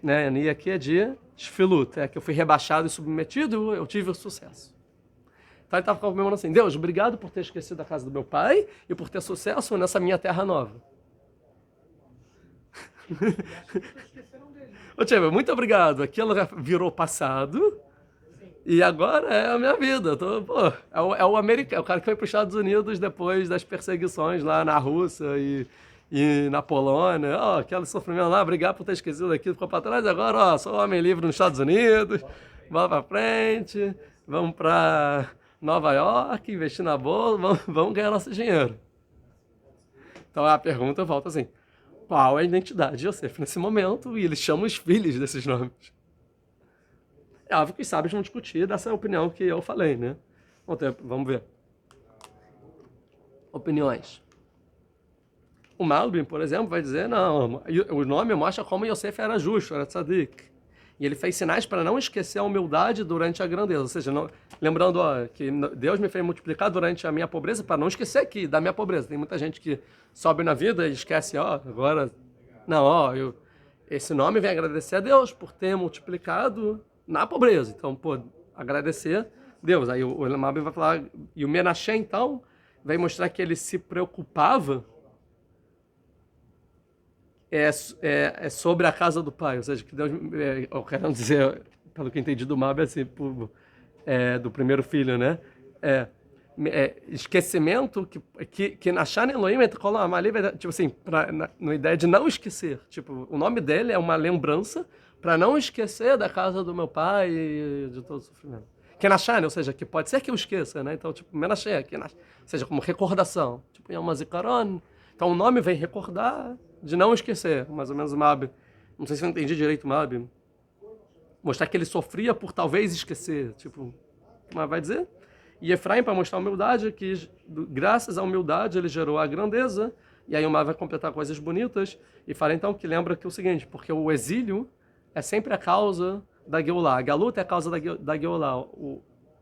Né? Ani aqui é de Shfilut, é que eu fui rebaixado e submetido, eu tive o sucesso. Então ele estava comemorando assim, Deus, obrigado por ter esquecido a casa do meu pai e por ter sucesso nessa minha terra nova. Ô Tiago, muito obrigado, aquilo virou passado. E agora é a minha vida. É o americano, o cara que foi para os Estados Unidos depois das perseguições lá na Rússia e na Polônia. Aquele sofrimento lá, obrigado por ter esquecido aquilo, ficou para trás. Agora, sou homem livre nos Estados Unidos, vamos para frente, vamos para Nova York, investir na bolsa, vamos ganhar nosso dinheiro. Então a pergunta volta assim, qual é a identidade de Yosef nesse momento? E eles chamam os filhos desses nomes. É óbvio que os sábios vão discutir dessa opinião que eu falei, né? Vamos ver. Opiniões. O Malbim, por exemplo, vai dizer, não, o nome mostra como Yosef era justo, era tzadik. E ele fez sinais para não esquecer a humildade durante a grandeza. Ou seja, lembrando que Deus me fez multiplicar durante a minha pobreza para não esquecer aqui da minha pobreza. Tem muita gente que sobe na vida e esquece, agora... Não, esse nome vem agradecer a Deus por ter multiplicado na pobreza. Então, agradecer Deus. Aí o Elamab vai falar, e o Menashe, então, vai mostrar que ele se preocupava sobre a casa do pai. Ou seja, que Deus, eu quero dizer, pelo que eu entendi do Mab, assim, do primeiro filho, né? Esquecimento que na Shana Elohim, tipo assim, na ideia de não esquecer. Tipo, o nome dele é uma lembrança, para não esquecer da casa do meu pai e de todo o sofrimento. Kenashane, ou seja, que pode ser que eu esqueça, né? Então, tipo, Menashe, ou seja, como recordação. Tipo, Yom HaZikaron. Então, o nome vem recordar de não esquecer. Mais ou menos o Mab. Não sei se eu entendi direito o Mab. Mostrar que ele sofria por talvez esquecer. Tipo, mas vai dizer? E Efraim, para mostrar a humildade, que graças à humildade ele gerou a grandeza. E aí o Mab vai completar coisas bonitas. E fala então que lembra que é o seguinte, porque o exílio é sempre a causa da Geulah. A Galuta é a causa da Geulah.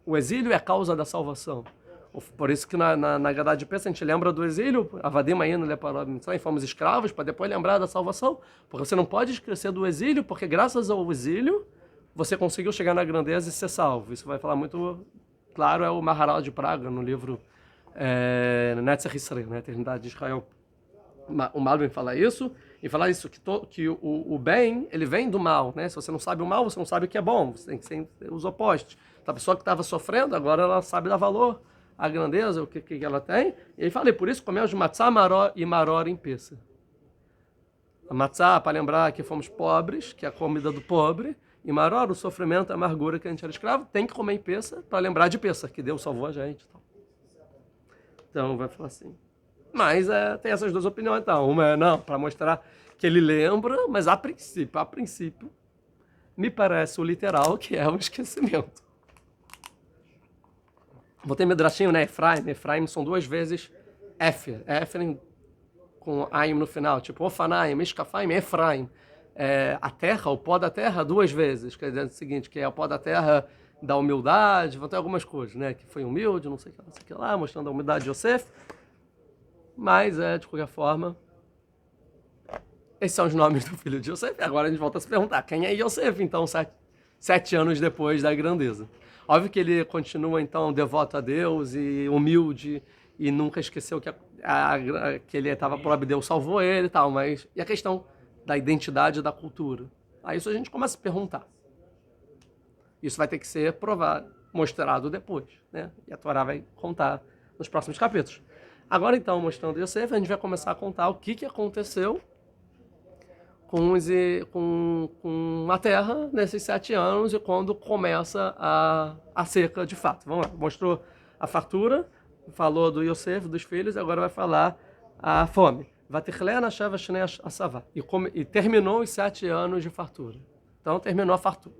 O exílio é a causa da salvação. Por isso que na Gadá de Pesa a gente lembra do exílio, Avadim Ayinu Leparod Mitzrayim, fomos escravos, para depois lembrar da salvação. Porque você não pode esquecer do exílio, porque graças ao exílio você conseguiu chegar na grandeza e ser salvo. Isso vai falar muito claro, é o Maharal de Praga, no livro Netzach Israel, né, Eternidade de Israel. O Malbim fala isso, e fala isso, que o bem, ele vem do mal, né? Se você não sabe o mal, você não sabe o que é bom, você tem que ser os opostos. Então, a pessoa que estava sofrendo, agora ela sabe dar valor à grandeza, o que ela tem, e aí fala, por isso comemos matzá, maror e maror em peça. A matzá, para lembrar que fomos pobres, que é a comida do pobre, e maror, o sofrimento, a amargura que a gente era escravo, tem que comer em peça, para lembrar de peça, que Deus salvou a gente. Então, vai falar assim. Mas tem essas duas opiniões, então. Uma é, não, para mostrar que ele lembra, mas a princípio, me parece o literal, que é o esquecimento. Vou ter Midrashinho, né? Efraim são duas vezes Éfer. Éfer com Aim no final, tipo Ofanaim, Ishkafaim, Efraim. A terra, o pó da terra, duas vezes. Quer dizer o seguinte, que é o pó da terra da humildade, vão ter algumas coisas, né? Que foi humilde, não sei o que lá, mostrando a humildade de Yosef. Mas, de qualquer forma, esses são os nomes do filho de Yosef. Agora a gente volta a se perguntar, quem é Yosef, então, 7 anos depois da grandeza? Óbvio que ele continua, então, devoto a Deus e humilde e nunca esqueceu que ele estava por Deus salvou ele e tal, mas e a questão da identidade da cultura? Aí isso a gente começa a se perguntar. Isso vai ter que ser provado, mostrado depois, né? E a Torá vai contar nos próximos capítulos. Agora, então, mostrando Yosef, a gente vai começar a contar o que aconteceu com a terra nesses 7 anos e quando começa a seca de fato. Vamos lá, mostrou a fartura, falou do Yosef, dos filhos, agora vai falar a fome. E terminou os 7 anos de fartura. Então, terminou a fartura.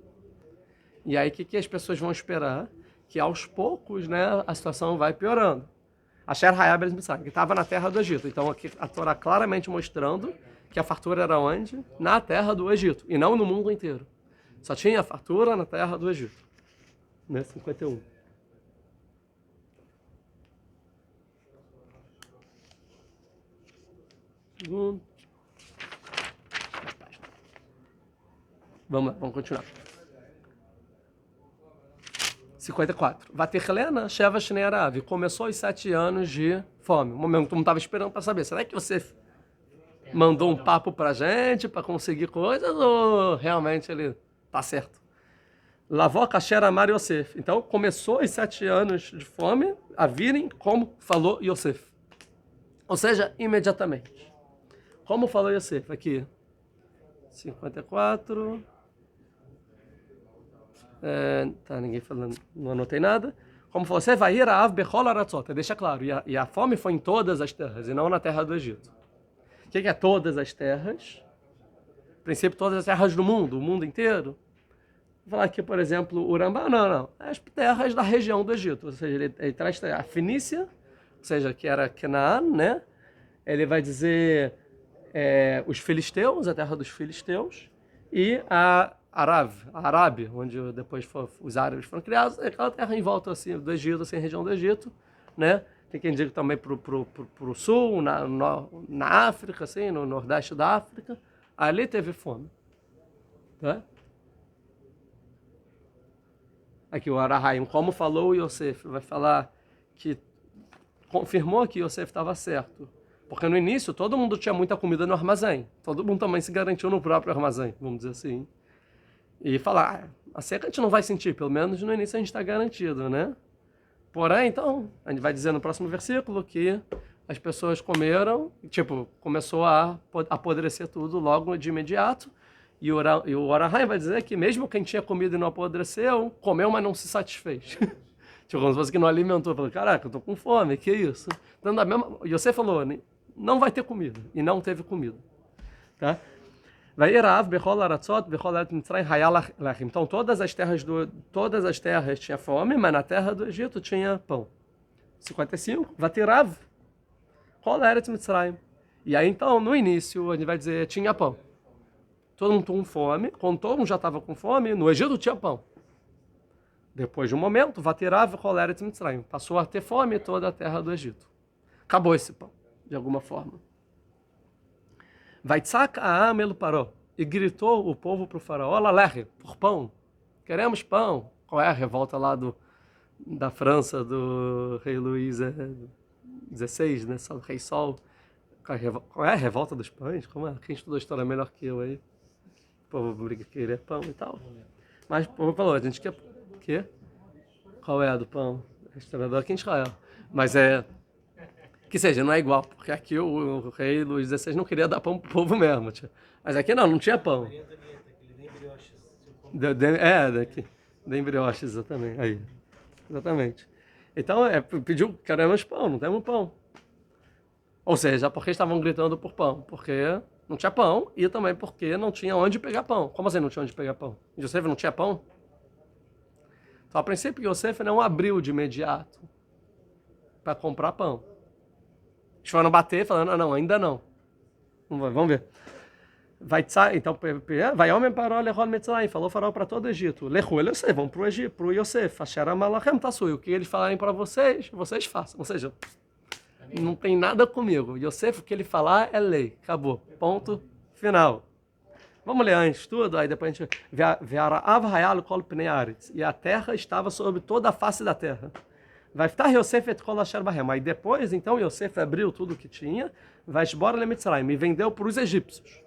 E aí, o que as pessoas vão esperar? Que aos poucos, né, a situação vai piorando. Asher Hayab eles pensaram que estava na terra do Egito. Então aqui a Torá claramente mostrando que a fartura era onde? Na terra do Egito, e não no mundo inteiro. Só tinha a fartura na terra do Egito. Né? 51. Vamos lá, vamos continuar. 54. Vaterlena Sheva Shnearav. Começou os 7 anos de fome. Um momento que todo mundo estava esperando para saber. Será que você mandou um papo para a gente para conseguir coisas ou realmente ele tá certo? Lavó Kasher Amar Yosef. Então começou os 7 anos de fome a virem como falou Yosef. Ou seja, imediatamente. Como falou Yosef? Aqui. 54... ninguém falando, não anotei nada. Como você vai ir a Av Bechol Aratzot, deixa claro, e a fome foi em todas as terras, e não na terra do Egito. O que é todas as terras? No princípio, todas as terras do mundo, o mundo inteiro. Vou falar aqui, por exemplo, Urambá, não. As terras da região do Egito, ou seja, ele traz a Fenícia, ou seja, que era Canaã, né? Ele vai dizer os filisteus, a terra dos filisteus, e a Arábia, onde depois os árabes foram criados, é aquela terra em volta assim, do Egito, assim, região do Egito, né? Tem quem diga também para o sul, na África, assim, no nordeste da África, ali teve fome. Tá? Aqui o Arahaim, como falou o Yosef, vai falar que confirmou que Yosef estava certo. Porque no início todo mundo tinha muita comida no armazém. Todo mundo também se garantiu no próprio armazém, vamos dizer assim. E falar, a seca a gente não vai sentir, pelo menos no início a gente está garantido, né? Porém, então, a gente vai dizer no próximo versículo que as pessoas comeram, começou a apodrecer tudo logo de imediato, E o Orahai vai dizer que mesmo quem tinha comido e não apodreceu, comeu, mas não se satisfez. Tipo, como se fosse que não alimentou. Falou, caraca, eu tô com fome, que isso? Então, e você falou, não vai ter comida. E não teve comida. Tá? Então todas as terras tinham fome, mas na terra do Egito tinha pão. 55. Vatirav. E aí então, no início, a gente vai dizer, tinha pão. Todo mundo com fome. Quando todo mundo já estava com fome, no Egito tinha pão. Depois de um momento, Vatirav Choleretz Mitzrayim. Passou a ter fome toda a terra do Egito. Acabou esse pão, de alguma forma. Vaitzak Ha'am el Paró. E gritou o povo para o faraó, Lalerre, por pão. Queremos pão. Qual é a revolta lá da França, do rei Luís XVI, né? Rei Sol. Qual é a revolta dos pães? Como é? Quem estudou história melhor que eu aí? O povo briga que querer pão e tal. Mas o povo falou, a gente quer... Quê? Qual é a do pão? É historiador aqui em Israel. Mas que seja, não é igual, porque aqui o rei Luís XVI não queria dar pão pro povo mesmo. Mas aqui não tinha pão. Daqui. Nem brioches, exatamente. Aí. Exatamente. Então, pediu, queremos pão, não temos pão. Ou seja, porque estavam gritando por pão? Porque não tinha pão e também porque não tinha onde pegar pão. Como assim não tinha onde pegar pão? Yosef não tinha pão? Então, a princípio, Yosef não abriu de imediato para comprar pão. Eles foram bater, falando, não, ainda não. Vamos ver. Vai homem para Lechol Mitzrayim, falou faraó para todo o Egito. Lechol Yosef, vamos para o Egito, para o Yosef. Asher Amalachem Tassui, o que eles falarem para vocês, vocês façam. Ou seja, não tem nada comigo. Yosef, o que ele falar é lei. Acabou. Ponto final. Vamos ler antes tudo, aí depois a gente... E a terra estava sobre toda a face da terra. Vai estar Yosef et kol asher bahem. Aí depois, então, Yosef abriu tudo o que tinha, vai embora le Mitzrayim, e vendeu para os egípcios.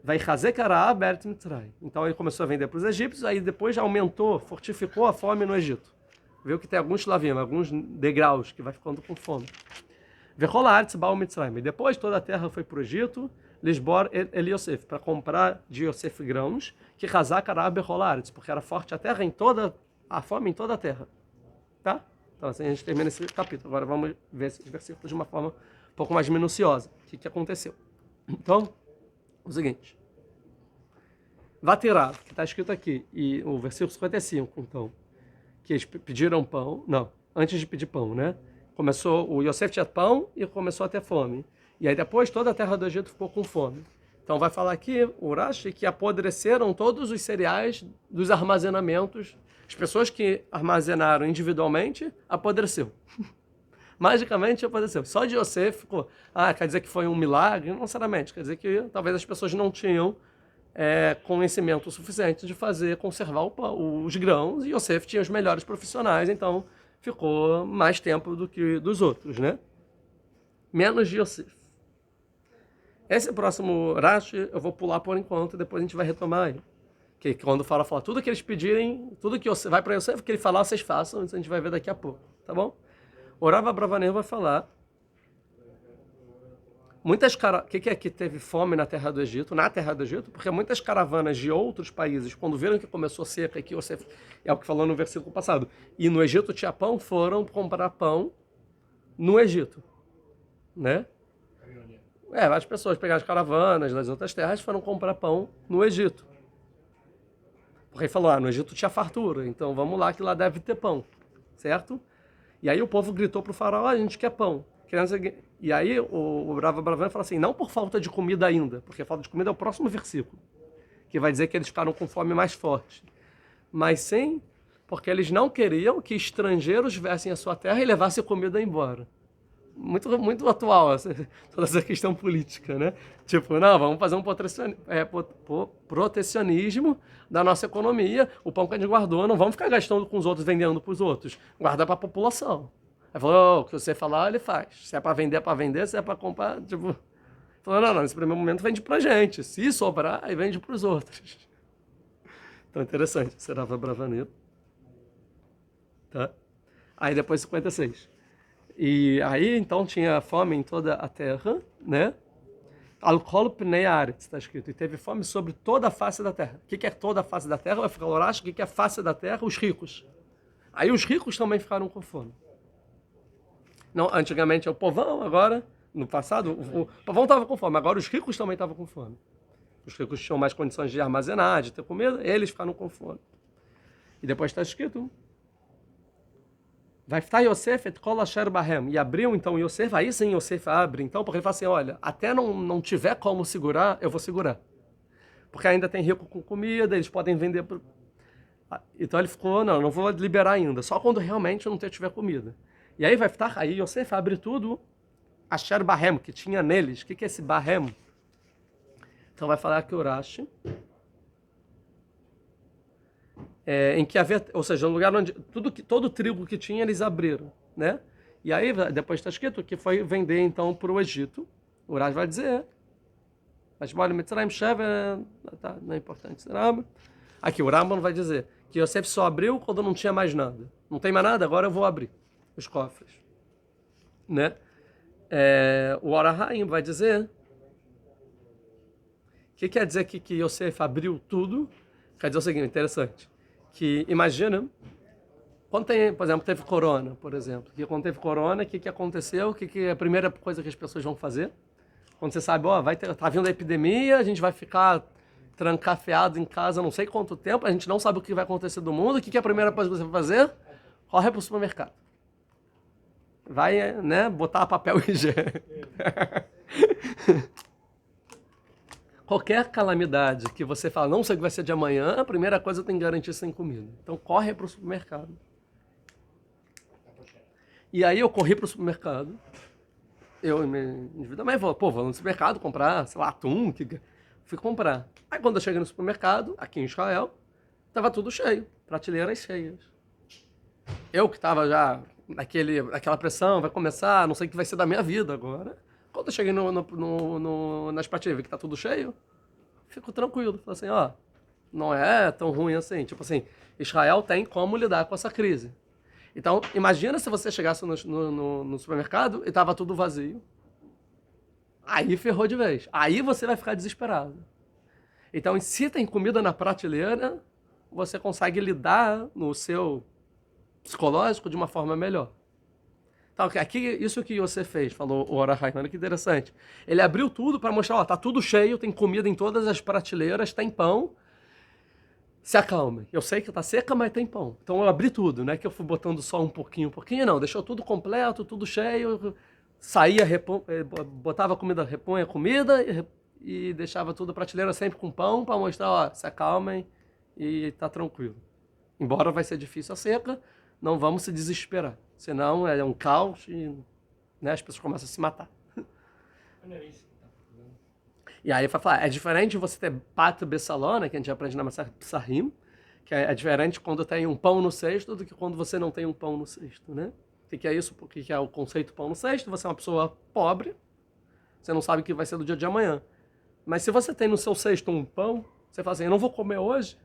Vai Chazek Araab Beret Mitzrayim. Então ele começou a vender para os egípcios, aí depois já aumentou, fortificou a fome no Egito. Viu que tem alguns lavim, alguns degraus que vai ficando com fome. Vechol haaretz ba'u Mitzrayim. E depois toda a terra foi para o Egito, Lisbor el Yosef, para comprar de Yosef grãos, que Chazak Araab bechol haaretz, porque era forte a terra a fome em toda a terra. Tá? Então assim a gente termina esse capítulo. Agora vamos ver esses versículos de uma forma um pouco mais minuciosa. O que aconteceu? Então, o seguinte. Vatirav, que está escrito aqui, e o versículo 55, então, que eles pediram pão, não, antes de pedir pão, né? O Yosef tinha pão e começou a ter fome. E aí depois toda a terra do Egito ficou com fome. Então vai falar aqui, o Rashi, que apodreceram todos os cereais dos armazenamentos. As pessoas que armazenaram individualmente, apodreceu. Magicamente apodreceu. Só de Yosef ficou. Quer dizer que foi um milagre? Não necessariamente. Quer dizer que talvez as pessoas não tinham conhecimento suficiente de conservar os grãos. E Yosef tinha os melhores profissionais, então ficou mais tempo do que dos outros, né? Menos de Yosef. Esse próximo Rashi eu vou pular por enquanto, depois a gente vai retomar aí. Que quando fala tudo que eles pedirem, tudo que vai para Yosef, que ele falar, vocês façam, isso a gente vai ver daqui a pouco, tá bom? O Rav Abravanel vai falar o que teve fome na terra do Egito? Porque muitas caravanas de outros países, quando viram que começou a seca, que Yosef, é o que falou no versículo passado, e no Egito tinha pão, foram comprar pão no Egito, né? Várias pessoas pegaram as caravanas das outras terras e foram comprar pão no Egito. O rei falou, no Egito tinha fartura, então vamos lá que lá deve ter pão, certo? E aí o povo gritou para o faraó, a gente quer pão. E aí o Rav Abravanel fala assim, não por falta de comida ainda, porque a falta de comida é o próximo versículo, que vai dizer que eles ficaram com fome mais forte, mas sim porque eles não queriam que estrangeiros viessem à sua terra e levassem comida embora. Muito, muito atual toda essa questão política, né? Tipo, não, vamos fazer um protecionismo da nossa economia, o pão que a gente guardou, não vamos ficar gastando com os outros, vendendo para os outros, guarda para a população. Aí falou, o que você falar, ele faz. Se é para vender, se é para comprar, tipo... Falou, não, nesse primeiro momento vende pra gente, se sobrar, aí vende para os outros. Então, interessante, será Bravanel. Tá? Aí depois 56. E aí, então, tinha fome em toda a terra, né? Al-Kol Pnei Haaretz, está escrito, e teve fome sobre toda a face da terra. O que é toda a face da terra? Vai ficar o que é a face da terra? Os ricos. Aí os ricos também ficaram com fome. Não, antigamente é o povão, agora, no passado, o povão estava com fome, agora os ricos também estavam com fome. Os ricos tinham mais condições de armazenar, de ter comida, eles ficaram com fome. E depois está escrito, vai ficar Yosef et kol asher bahem. E abriu então Yosef, aí sim Yosef abre, então, porque ele fala assim, olha, até não tiver como segurar, eu vou segurar. Porque ainda tem rico com comida, eles podem vender... Então ele ficou, não vou liberar ainda, só quando realmente não tiver comida. E aí vai ficar, aí Yosef abre tudo, asher bahem, que tinha neles. O que é esse bahem? Então vai falar que o Rashi, em que havia, ou seja, no lugar onde todo o trigo que tinha eles abriram, né? E aí depois está escrito que foi vender então para o Egito. O Rashi vai dizer, mas tá, não é importante. Aqui o Rambam vai dizer que Yosef só abriu quando não tinha mais nada. Não tem mais nada, agora eu vou abrir os cofres, né? O Or HaHaim vai dizer que quer dizer que Yosef abriu tudo. Quer dizer o seguinte, interessante, que imagina, quando tem, por exemplo, teve corona, por exemplo, que quando teve corona, o que aconteceu? Que é a primeira coisa que as pessoas vão fazer? Quando você sabe, tá vindo a epidemia, a gente vai ficar trancafiado em casa não sei quanto tempo, a gente não sabe o que vai acontecer do mundo, o que é a primeira coisa que você vai fazer? Corre para o supermercado. Vai, né, botar papel higiênico. Qualquer calamidade que você fala, não sei o que vai ser de amanhã, a primeira coisa tem que garantir sem comida. Então corre para o supermercado. E aí eu corri para o supermercado, eu individualmente vou no supermercado comprar, sei lá, atum, fui comprar. Aí quando eu cheguei no supermercado, aqui em Israel, estava tudo cheio, prateleiras cheias. Eu que estava já naquela pressão, vai começar, não sei o que vai ser da minha vida agora. Quando eu cheguei nas prateleiras, vi que tá tudo cheio, fico tranquilo. Falo assim, não é tão ruim assim. Tipo assim, Israel tem como lidar com essa crise. Então, imagina se você chegasse no supermercado e tava tudo vazio. Aí ferrou de vez. Aí você vai ficar desesperado. Então, se tem comida na prateleira, você consegue lidar no seu psicológico de uma forma melhor. Então, aqui, isso que você fez, falou o Or HaHaim, olha que interessante. Ele abriu tudo para mostrar, tá tudo cheio, tem comida em todas as prateleiras, tem pão. Se acalme. Eu sei que tá seca, mas tem pão. Então eu abri tudo, não é que eu fui botando só um pouquinho, não. Deixou tudo completo, tudo cheio. Saía, botava comida, repunha comida e deixava tudo a prateleira sempre com pão para mostrar, se acalmem e tá tranquilo. Embora vai ser difícil a seca, não vamos se desesperar. Senão é um caos e, né, as pessoas começam a se matar. E aí ele vai falar, é diferente você ter pato bessalona, que a gente aprende na Masechet Psahim, que é diferente quando tem um pão no cesto do que quando você não tem um pão no cesto, né? O que é isso? O que é o conceito pão no cesto? Você é uma pessoa pobre, você não sabe o que vai ser do dia de amanhã. Mas se você tem no seu cesto um pão, você fala assim, eu não vou comer hoje,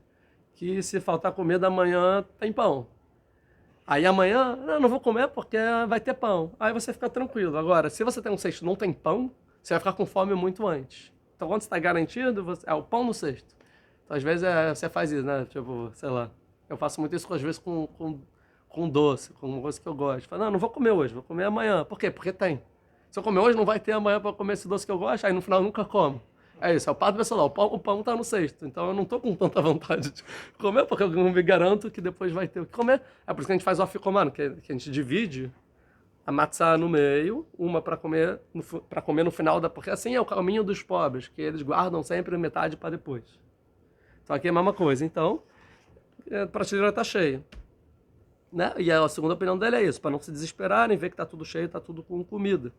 que se faltar comida amanhã tem pão. Aí amanhã, não vou comer porque vai ter pão. Aí você fica tranquilo. Agora, se você tem um cesto e não tem pão, você vai ficar com fome muito antes. Então, quando você está garantido, é o pão no cesto. Então, às vezes, você faz isso, né? Tipo, sei lá. Eu faço muito isso, às vezes, com doce, com uma coisa que eu gosto. Falo, não vou comer hoje, vou comer amanhã. Por quê? Porque tem. Se eu comer hoje, não vai ter amanhã para comer esse doce que eu gosto, aí no final eu nunca como. É isso, é o pato pessoal, o pão tá no cesto. Então eu não tô com tanta vontade de comer, porque eu não me garanto que depois vai ter o que comer. É por isso que a gente faz o afikoman, que a gente divide a matzá no meio, uma para comer no final porque assim é o caminho dos pobres, que eles guardam sempre metade para depois. Então aqui é a mesma coisa. Então, a prateleira tá cheia. Né? E a segunda opinião dele é isso, para não se desesperarem, ver que tá tudo cheio, tá tudo com comida.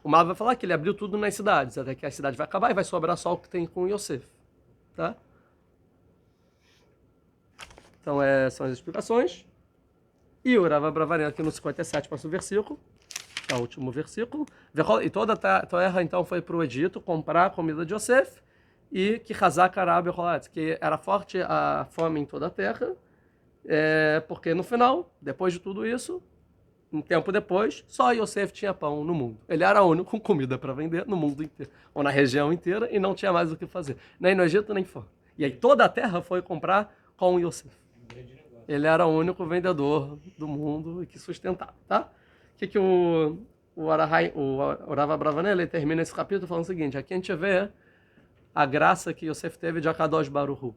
O Mal vai falar que ele abriu tudo nas cidades, até que a cidade vai acabar e vai sobrar só o que tem com Yosef. Tá? Então, são as explicações. E o Rav Abravarim aqui no 57, próximo versículo, que é o último versículo. E toda a terra, então, foi para o Egito comprar a comida de Yosef e que Hazak Arab Rolatz, que era forte a fome em toda a terra, porque no final, depois de tudo isso, Um tempo depois, só Yosef tinha pão no mundo. Ele era o único com comida para vender no mundo inteiro, ou na região inteira, e não tinha mais o que fazer. Nem no Egito, nem fora. E aí toda a terra foi comprar com Yosef. Ele era o único vendedor do mundo e que sustentava, tá? O que o Rav Abravanel, ele termina esse capítulo falando o seguinte: aqui a gente vê a graça que Yosef teve de Akadosh Baruch Hu.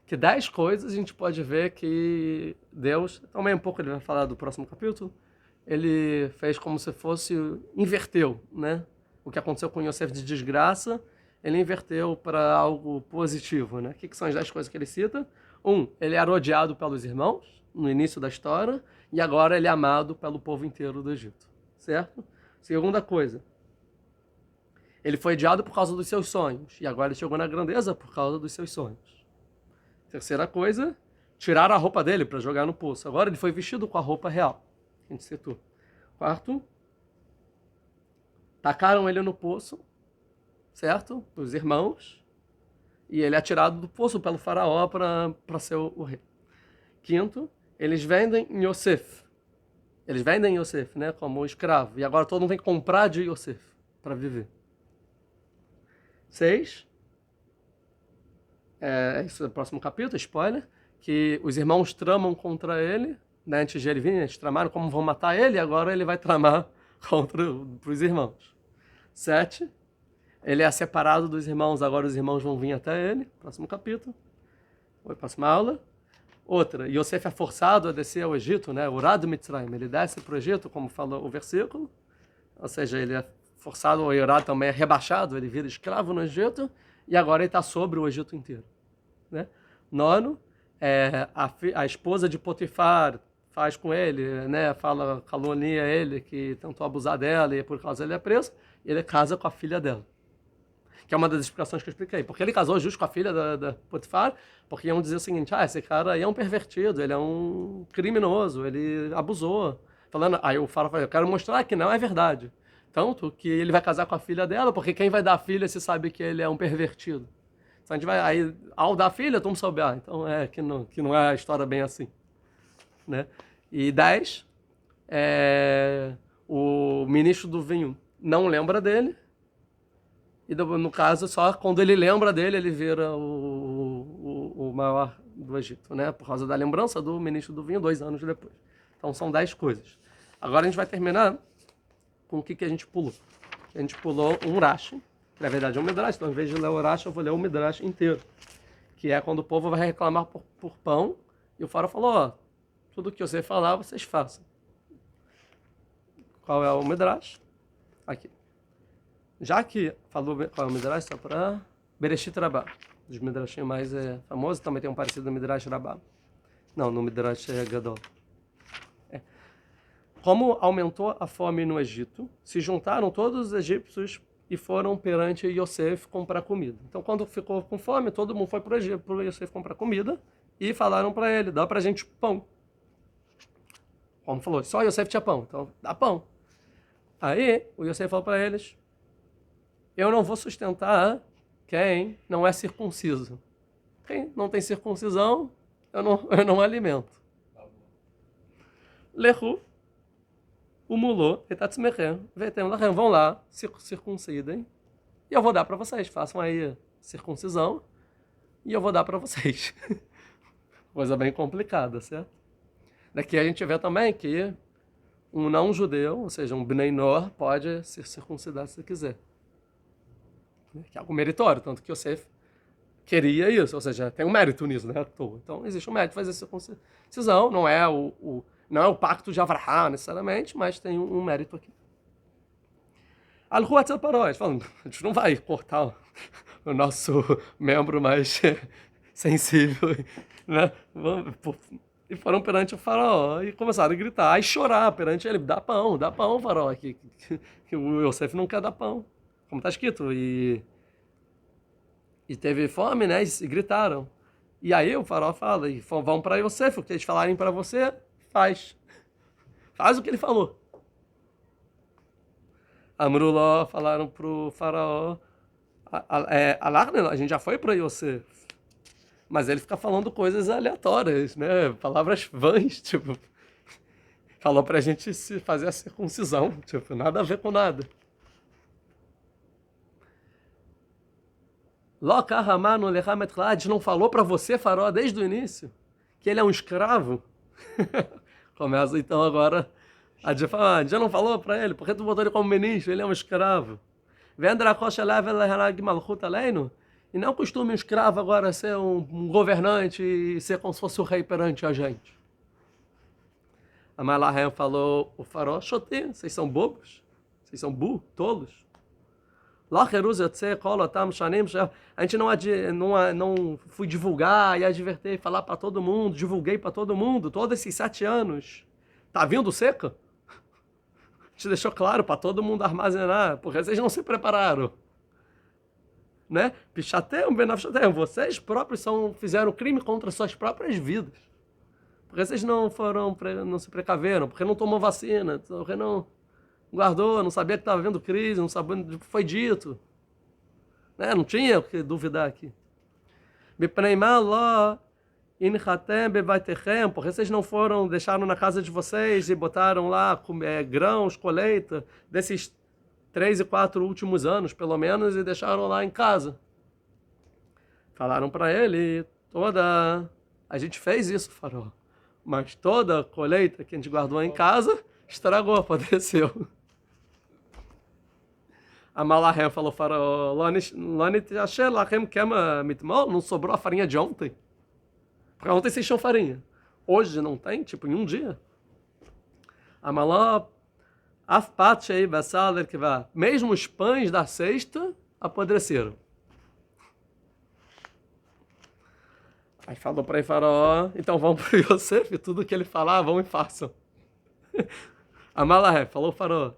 Que 10 coisas a gente pode ver que Deus, também um pouco ele vai falar do próximo capítulo, ele fez como se fosse, inverteu, né? O que aconteceu com Yosef de desgraça, ele inverteu para algo positivo, né? O que são as 10 coisas que ele cita? Ele era odiado pelos irmãos, no início da história, e agora ele é amado pelo povo inteiro do Egito, certo? Segunda coisa, ele foi odiado por causa dos seus sonhos, e agora ele chegou na grandeza por causa dos seus sonhos. Terceira coisa, tiraram a roupa dele para jogar no poço. Agora ele foi vestido com a roupa real. A gente citou. Quarto, tacaram ele no poço, certo? Os irmãos. E ele é tirado do poço pelo faraó para ser o rei. Quinto, eles vendem Yosef. Eles vendem Yosef, né? Como escravo. E agora todo mundo tem que comprar de Yosef para viver. 6, esse é o próximo capítulo, spoiler, que os irmãos tramam contra ele, né, antes de ele vir, eles tramaram como vão matar ele, e agora ele vai tramar contra os irmãos. 7, ele é separado dos irmãos, agora os irmãos vão vir até ele, próximo capítulo, próxima aula. Outra, Yosef é forçado a descer ao Egito, né, Urad Mitzrayim, ele desce para o Egito, como fala o versículo, ou seja, ele é forçado, o Urad também é rebaixado, ele vira escravo no Egito, e agora ele está sobre o Egito inteiro. Né? 9, a esposa de Potifar faz com ele, né? Calunia ele, que tentou abusar dela e por causa ele é preso, e ele casa com a filha dela. Que é uma das explicações que eu expliquei. Porque ele casou justo com a filha da Potifar, porque iam dizer o seguinte: esse cara aí é um pervertido, ele é um criminoso, ele abusou. Aí o faraó falou: eu quero mostrar que não é verdade. Tanto que ele vai casar com a filha dela, porque quem vai dar a filha se sabe que ele é um pervertido. Então a gente vai, aí, ao dar a filha, todo mundo sabe, então que não é a história bem assim. Né? E 10, o ministro do vinho não lembra dele, e no caso, só quando ele lembra dele, ele vira o maior do Egito, né? Por causa da lembrança do ministro do vinho 2 anos depois. Então são 10 coisas. Agora a gente vai terminar com o que a gente pulou. A gente pulou um Rashi, que na verdade é um Midrash, então ao invés de ler o Rashi, eu vou ler o Midrash inteiro. Que é quando o povo vai reclamar por pão, e o faraó falou: tudo que você falar, vocês façam. Qual é o Midrash? Aqui. Já que falou qual é o Midrash, só para Bereshit Rabbah. Dos Midrashim mais famosos, também tem um parecido no Midrash Rabbah. Não, no Midrash Gadol. Como aumentou a fome no Egito, se juntaram todos os egípcios e foram perante Yosef comprar comida. Então, quando ficou com fome, todo mundo foi para o Egito, para o Yosef comprar comida, e falaram para ele: dá para a gente pão. Como falou, só Yosef tinha pão, então dá pão. Aí, o Yosef falou para eles: eu não vou sustentar quem não é circunciso. Quem não tem circuncisão, eu não alimento. Lehu. O mulô, vão lá, circuncidem, e eu vou dar para vocês. Façam aí circuncisão, e eu vou dar para vocês. Coisa bem complicada, certo? Daqui a gente vê também que um não-judeu, ou seja, um Bnei Noach, pode se circuncidar se quiser. Que é algo meritório, tanto que Yosef queria isso, ou seja, tem um mérito nisso, né? Então existe um mérito de fazer circuncisão, não é o pacto de Avraham, necessariamente, mas tem um mérito aqui. Al-Hu Atzel Paró, a gente não vai cortar o nosso membro mais sensível, né? E foram perante o faraó e começaram a gritar e chorar perante ele: dá pão, faraó, que o Yosef não quer dar pão, como está escrito. E teve fome, né? E gritaram. E aí o faraó fala: e vão para Yosef, o que eles falarem para você, faz o que ele falou. Amruló, falaram pro faraó: a gente já foi para Yosef, mas ele fica falando coisas aleatórias, né? Palavras vãs, tipo, Falou pra gente se fazer a circuncisão. Tipo, nada a ver com nada. A gente não falou pra você, Faraó, desde o início, que ele é um escravo? Começa então agora a gente fala, a gente já não falou pra ele, por que tu botou ele como ministro? Ele é um escravo. E não costume um escravo agora ser um governante e ser como se fosse o rei perante a gente. A Malahem falou, o Faraó, Shotim, vocês são bobos? Vocês são burros, tolos? A gente não fui divulgar e advertir, falar para todo mundo, divulguei para todo mundo, todos esses 7 anos. Tá vindo seca? A gente deixou claro para todo mundo armazenar, porque vocês não se prepararam. Né? Pichatem, benafchatem, vocês próprios fizeram crime contra suas próprias vidas. Porque vocês não se precaveram, porque não tomou vacina, porque não guardou, não sabia que estava havendo crise, não sabia o que foi dito. Né? Não tinha o que duvidar aqui. Porque vocês não deixaram na casa de vocês e botaram lá grãos, colheita, desses 3 e 4 últimos anos, pelo menos, e deixaram lá em casa. Falaram para ele, a gente fez isso, Faraó, mas toda a colheita que a gente guardou em casa, estragou, apodreceu. A Malahem falou, Faraó, não sobrou a farinha de ontem? Porque ontem vocês tinham farinha. Hoje não tem, tipo, em um dia. A Malahem, mesmo os pães da sexta apodreceram. Aí falou para ele, Faraó, então vamos para o Yosef, tudo que ele falar, vão e façam. A Malahem falou, Faraó,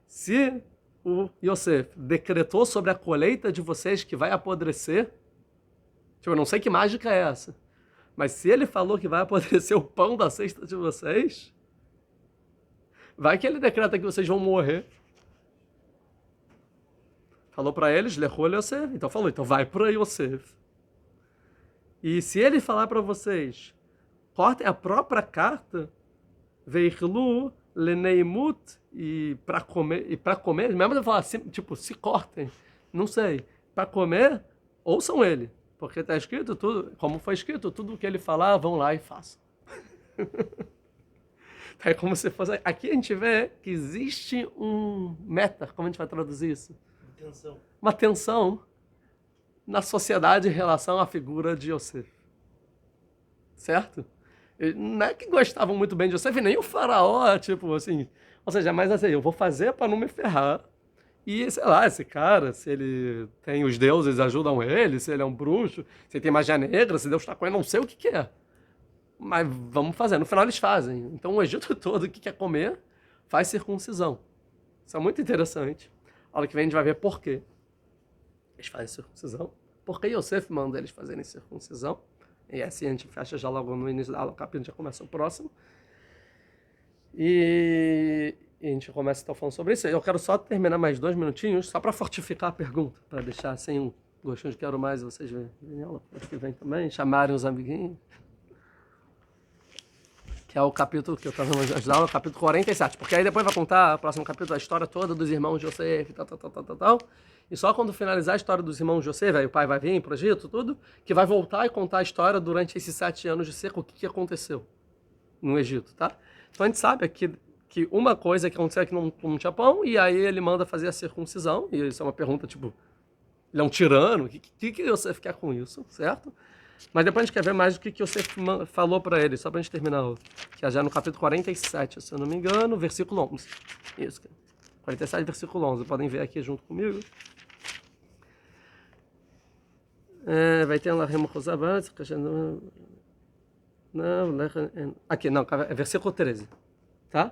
se o Yosef decretou sobre a colheita de vocês que vai apodrecer, tipo, eu não sei que mágica é essa, mas se ele falou que vai apodrecer o pão da cesta de vocês, vai que ele decreta que vocês vão morrer. Falou para eles, lechou Yosef, então falou, então vai para Yosef. E se ele falar para vocês, cortem a própria carta, veichlu leneimut, e para comer, mesmo eu falar assim, tipo, se cortem, não sei, para comer, ouçam ele, porque está escrito tudo, como foi escrito, tudo o que ele falar, vão lá e façam. É como se fosse, aqui a gente vê que existe um meta, como a gente vai traduzir isso? Uma tensão na sociedade em relação à figura de Yosef. Certo? Não é que gostavam muito bem de Yosef, nem o faraó, tipo assim. Ou seja, mas assim, eu vou fazer para não me ferrar. E, sei lá, esse cara, se ele tem os deuses ajudam ele, se ele é um bruxo, se ele tem magia negra, se Deus está com ele, não sei o que é. Mas vamos fazer. No final eles fazem. Então o Egito todo que quer comer faz circuncisão. Isso é muito interessante. A hora que vem a gente vai ver por quê eles fazem circuncisão. Por que Yosef manda eles fazerem circuncisão. E assim a gente fecha já logo no início da aula, o capítulo já começa o próximo. E a gente começa então falando sobre isso. Eu quero só terminar mais 2 minutinhos, só para fortificar a pergunta, para deixar sem um gostinho de quero mais, vocês verem aula, acho que vem também, chamarem os amiguinhos. Que é o capítulo que eu estava ajudando, o capítulo 47. Porque aí depois vai contar, o próximo capítulo, a história toda dos irmãos de Yosef, tal. E só quando finalizar a história dos irmãos de Yosef, aí o pai vai vir para o Egito, tudo, que vai voltar e contar a história durante esses 7 anos de seca, o que aconteceu no Egito, tá? Então a gente sabe aqui que uma coisa que aconteceu é que não tinha pão, e aí ele manda fazer a circuncisão, e isso é uma pergunta, tipo, ele é um tirano, o que Yosef quer com isso, certo? Mas depois a gente quer ver mais o que Yosef falou para ele, só para a gente terminar, que é já no capítulo 47, se eu não me engano, versículo 11. Isso, 47, versículo 11, podem ver aqui junto comigo. Vai ter lá Remochosabat, aqui, não, é versículo 13, tá?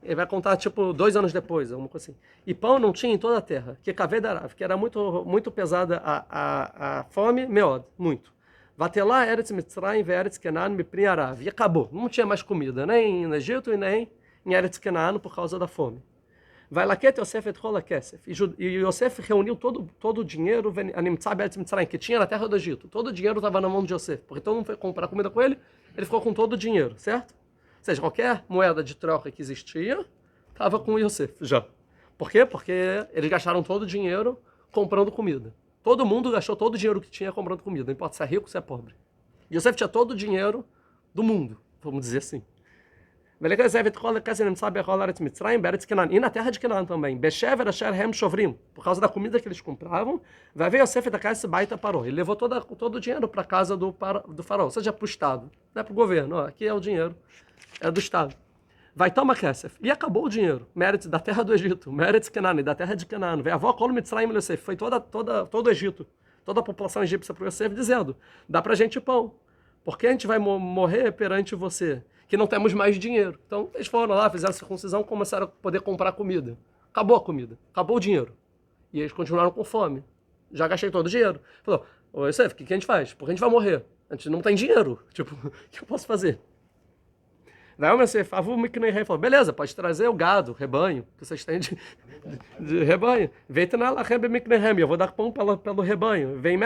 Ele vai contar, tipo, 2 anos depois, alguma coisa assim. E pão não tinha em toda a terra, que Kavedarav, que era muito, muito pesada a fome, meod, muito. Vatelá Eretz Mitzrayim ve Eretz Kenan mipri Arav. E acabou, não tinha mais comida, nem no Egito e nem em Eretz Kenan por causa da fome. Vai laquete Yosef et kol hakesef. E Yosef reuniu todo o dinheiro que tinha na terra do Egito. Todo o dinheiro estava na mão de Yosef, porque todo mundo foi comprar comida com ele. ele ficou com todo o dinheiro, certo? Ou seja, qualquer moeda de troca que existia, estava com o Yosef já. Por quê? Porque eles gastaram todo o dinheiro comprando comida. Todo mundo gastou todo o dinheiro que tinha comprando comida, não importa se é rico ou se é pobre. Yosef tinha todo o dinheiro do mundo, vamos dizer assim. E na terra de Canaã também. Por causa da comida que eles compravam, vai ver Yosef da casa baita parou. Ele levou todo o dinheiro para a casa do faraó, ou seja, para o Estado, não é para o governo. Ó, aqui é o dinheiro, é do Estado. Vai tomar Kesef. E acabou o dinheiro. Mérito da terra do Egito, mérito Canaã, da terra de Canaã. Vai avó Kol Mitzrayim Yosef. Foi todo o Egito, toda a população egípcia para Yosef dizendo: dá para a gente pão. Por que a gente vai morrer perante você? Que não temos mais dinheiro. Então, eles foram lá, fizeram a circuncisão, começaram a poder comprar comida. Acabou a comida, acabou o dinheiro. E eles continuaram com fome. Já gastei todo o dinheiro. Falou: ô Yosef, o que a gente faz? Porque a gente vai morrer. A gente não tem dinheiro. Tipo, o que eu posso fazer? Daí o Yosef falou: beleza, pode trazer o gado, o rebanho, que vocês têm de rebanho. Vem eu vou dar pão pelo rebanho. Vem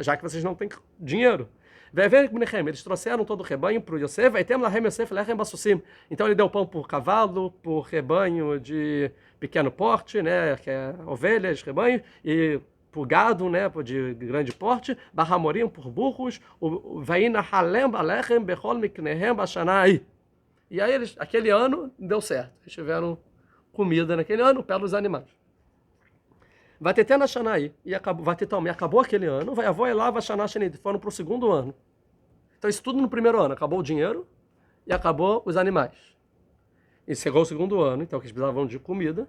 já que vocês não têm dinheiro. Eles trouxeram todo o rebanho para o Yosef, então ele deu pão por cavalo, por rebanho de pequeno porte, né, que é ovelhas, rebanho, e por gado, né, de grande porte, barramorim por burros, e aí eles, aquele ano deu certo, eles tiveram comida naquele ano pelos animais. Vai ter na Shanaí, e acabou aquele ano, vai avó e lá, vai Shana Shani, foram para o segundo ano. Então isso tudo no primeiro ano, acabou o dinheiro e acabou os animais. E chegou o segundo ano, então que eles precisavam de comida.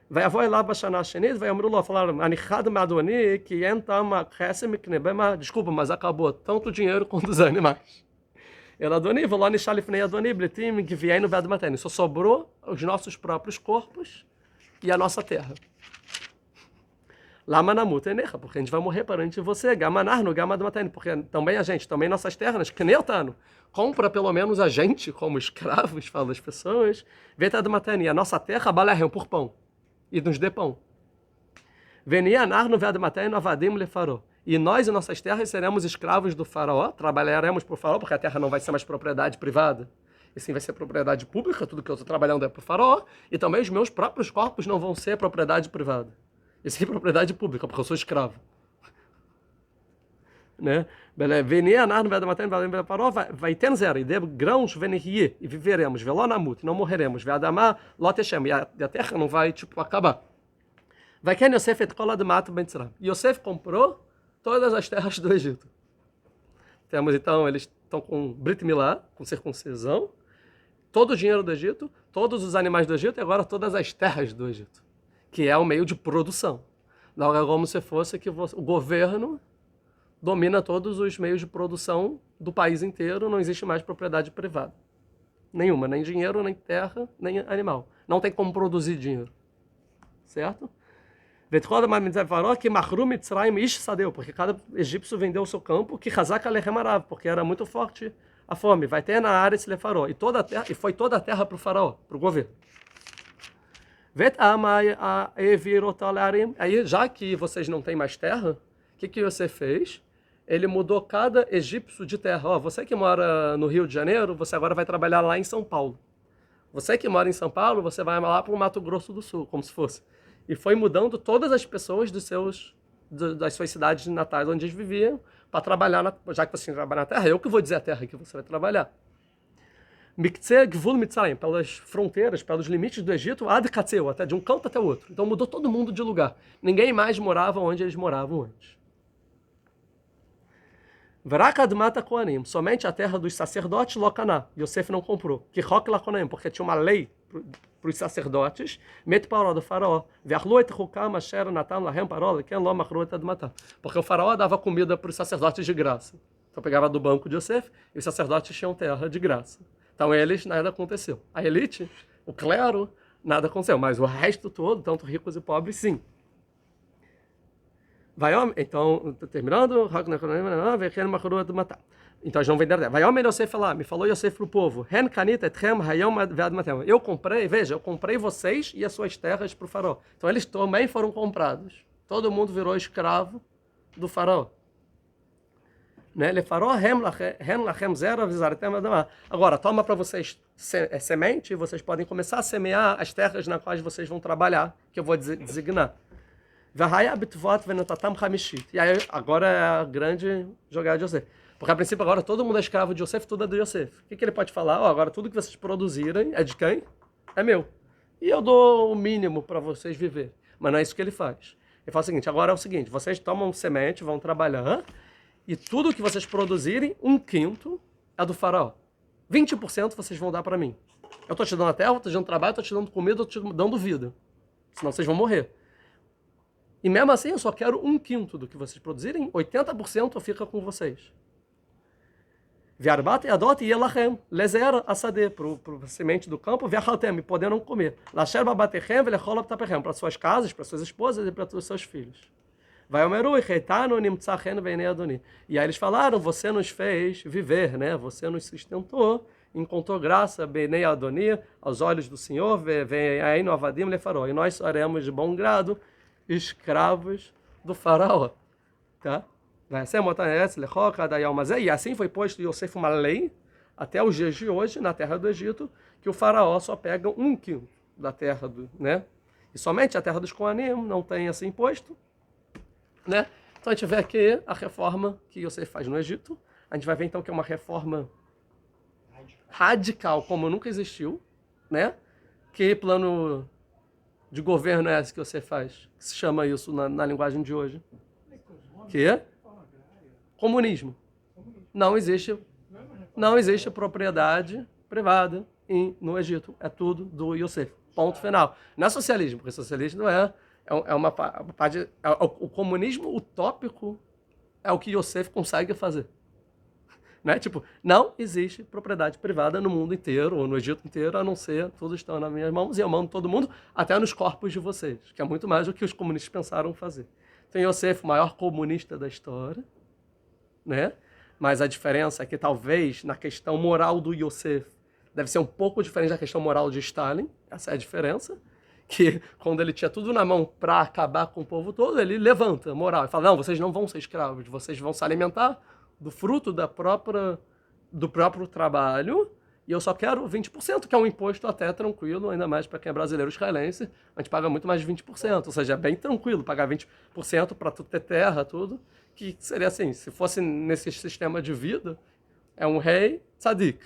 Vai avó e lá, vai Shana Shani, vai Amrullah falar, Anichad Madoni, que entama Chesem, desculpa, mas acabou tanto o dinheiro quanto os animais. Ela Adoni, vou lá Nishalifnei Adoni, Bletim, que vier no Ved Matene. Só sobrou os nossos próprios corpos e a nossa terra. Lamanamut Enecha, porque a gente vai morrer perante você, Gamanar no Gamad Matene, porque também a gente, também nossas terras, que nem Otano, compra pelo menos a gente como escravos, falam as pessoas, Vetad Matene, e a nossa terra, Balerrem por pão, e nos dê pão. Venianar no Ved Matene, Avadim Lefaró. E nós e nossas terras seremos escravos do faraó, trabalharemos para o faraó, porque a terra não vai ser mais propriedade privada, e sim vai ser propriedade pública, tudo que eu estou trabalhando é para o faraó, e também os meus próprios corpos não vão ser propriedade privada, e sim propriedade pública, porque eu sou escravo. Né? Vai ter zero, e de grãos venirrie, e viveremos, velonamut, não morreremos, veadamá, lotechem, e a terra não vai, acabar. Vai que Yosef et kola de mato bentzram. Yosef comprou todas as terras do Egito. Temos então, eles estão com Brit Milá, com circuncisão, todo o dinheiro do Egito, todos os animais do Egito e agora todas as terras do Egito, que é o meio de produção. Não é como se fosse que o governo domina todos os meios de produção do país inteiro, não existe mais propriedade privada. Nenhuma, nem dinheiro, nem terra, nem animal. Não tem como produzir dinheiro. Certo? Porque cada egípcio vendeu o seu campo, que Hazak Alechem, porque era muito forte a fome. Vai ter na área esse Lefaró. E foi toda a terra para o faraó, para o governo. Aí, já que vocês não têm mais terra, o que você fez? Ele mudou cada egípcio de terra. Ó, você que mora no Rio de Janeiro, você agora vai trabalhar lá em São Paulo. Você que mora em São Paulo, você vai lá para o Mato Grosso do Sul, como se fosse. E foi mudando todas as pessoas das suas cidades natais onde eles viviam para trabalhar, já que você trabalha na terra, eu que vou dizer a terra que você vai trabalhar. Pelas fronteiras, pelos limites do Egito, até de um canto até o outro. Então mudou todo mundo de lugar. Ninguém mais morava onde eles moravam antes. Somente a terra dos sacerdotes, Locaná. Yosef não comprou. Porque tinha uma lei para os sacerdotes, do faraó. Porque o faraó dava comida para os sacerdotes de graça. Então pegava do banco de Yosef e os sacerdotes tinham terra de graça. Então eles, nada aconteceu. A elite, o clero, nada aconteceu. Mas o resto todo, tanto ricos e pobres, sim. Então, terminando, então eles não venderam terra. Vai homem Yosef lá, me falou Yosef para o povo, eu comprei vocês e as suas terras para o faraó. Então eles também foram comprados. Todo mundo virou escravo do faraó. né? Agora, toma para vocês semente, e vocês podem começar a semear as terras nas quais vocês vão trabalhar, que eu vou designar. E aí, agora é a grande jogada de Yosef. Porque, a princípio, agora todo mundo é escravo de Yosef, tudo é do Yosef. O que ele pode falar? Agora tudo que vocês produzirem é de quem? É meu. E eu dou o mínimo para vocês viverem. Mas não é isso que ele faz. Ele fala o seguinte, agora é o seguinte, vocês tomam semente, vão trabalhar, e tudo que vocês produzirem, 1/5 é do faraó. 20% vocês vão dar para mim. Eu estou te dando a terra, estou te dando trabalho, estou te dando comida, estou te dando vida. Senão vocês vão morrer. E mesmo assim, eu só quero 1/5 do que vocês produzirem, 80% fica com vocês. Viarbat e adot e elachem, lezer asade, para a semente do campo, viachaltem, e poderão comer. Lasher babatechem, velechol tapechem, para suas casas, para suas esposas e para os seus filhos. Vai omeru, e reitano, nimtzachen, venei adoni. E aí eles falaram, você nos fez viver, né? Você nos sustentou, encontrou graça, benei adoni, aos olhos do Senhor, vem aí no avadim lefaró. E nós seremos de bom grado escravos do faraó. Tá? E assim foi posto Yosef uma lei, até os dias de hoje, na terra do Egito, que o faraó só pega 1/5 da terra, né? E somente a terra dos Coanim não tem assim imposto, né? Então a gente vê aqui a reforma que Yosef faz no Egito. A gente vai ver então que é uma reforma radical, como nunca existiu, né? Que plano de governo é esse que você faz? Que se chama isso na linguagem de hoje? Que é? Comunismo. Não existe propriedade privada no Egito. É tudo do Yosef. Ponto final. Não é socialismo, porque socialismo não é uma parte. O comunismo utópico é o que Yosef consegue fazer. Né? Tipo, não existe propriedade privada no mundo inteiro, ou no Egito inteiro, a não ser, tudo está nas minhas mãos, e eu mando todo mundo, até nos corpos de vocês, que é muito mais do que os comunistas pensaram fazer. Então, Yosef, o maior comunista da história, né? Mas a diferença é que, talvez, na questão moral do Yosef, deve ser um pouco diferente da questão moral de Stalin, essa é a diferença, que quando ele tinha tudo na mão para acabar com o povo todo, ele levanta a moral e fala, não, vocês não vão ser escravos, vocês vão se alimentar do fruto do próprio trabalho, e eu só quero 20%, que é um imposto até tranquilo, ainda mais para quem é brasileiro israelense, a gente paga muito mais de 20%, ou seja, é bem tranquilo pagar 20% para tu ter terra, tudo, que seria assim, se fosse nesse sistema de vida, é um rei tzadik,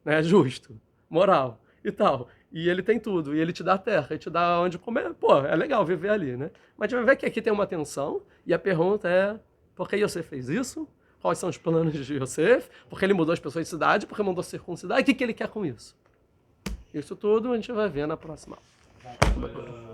né, justo, moral e tal, e ele tem tudo, e ele te dá terra, ele te dá onde comer, pô, é legal viver ali, né? Mas a gente vai ver que aqui tem uma tensão, e a pergunta é, por que você fez isso? Quais são os planos de Yosef? Porque ele mudou as pessoas de cidade, porque mandou circuncidar. E o que ele quer com isso? Isso tudo a gente vai ver na próxima aula.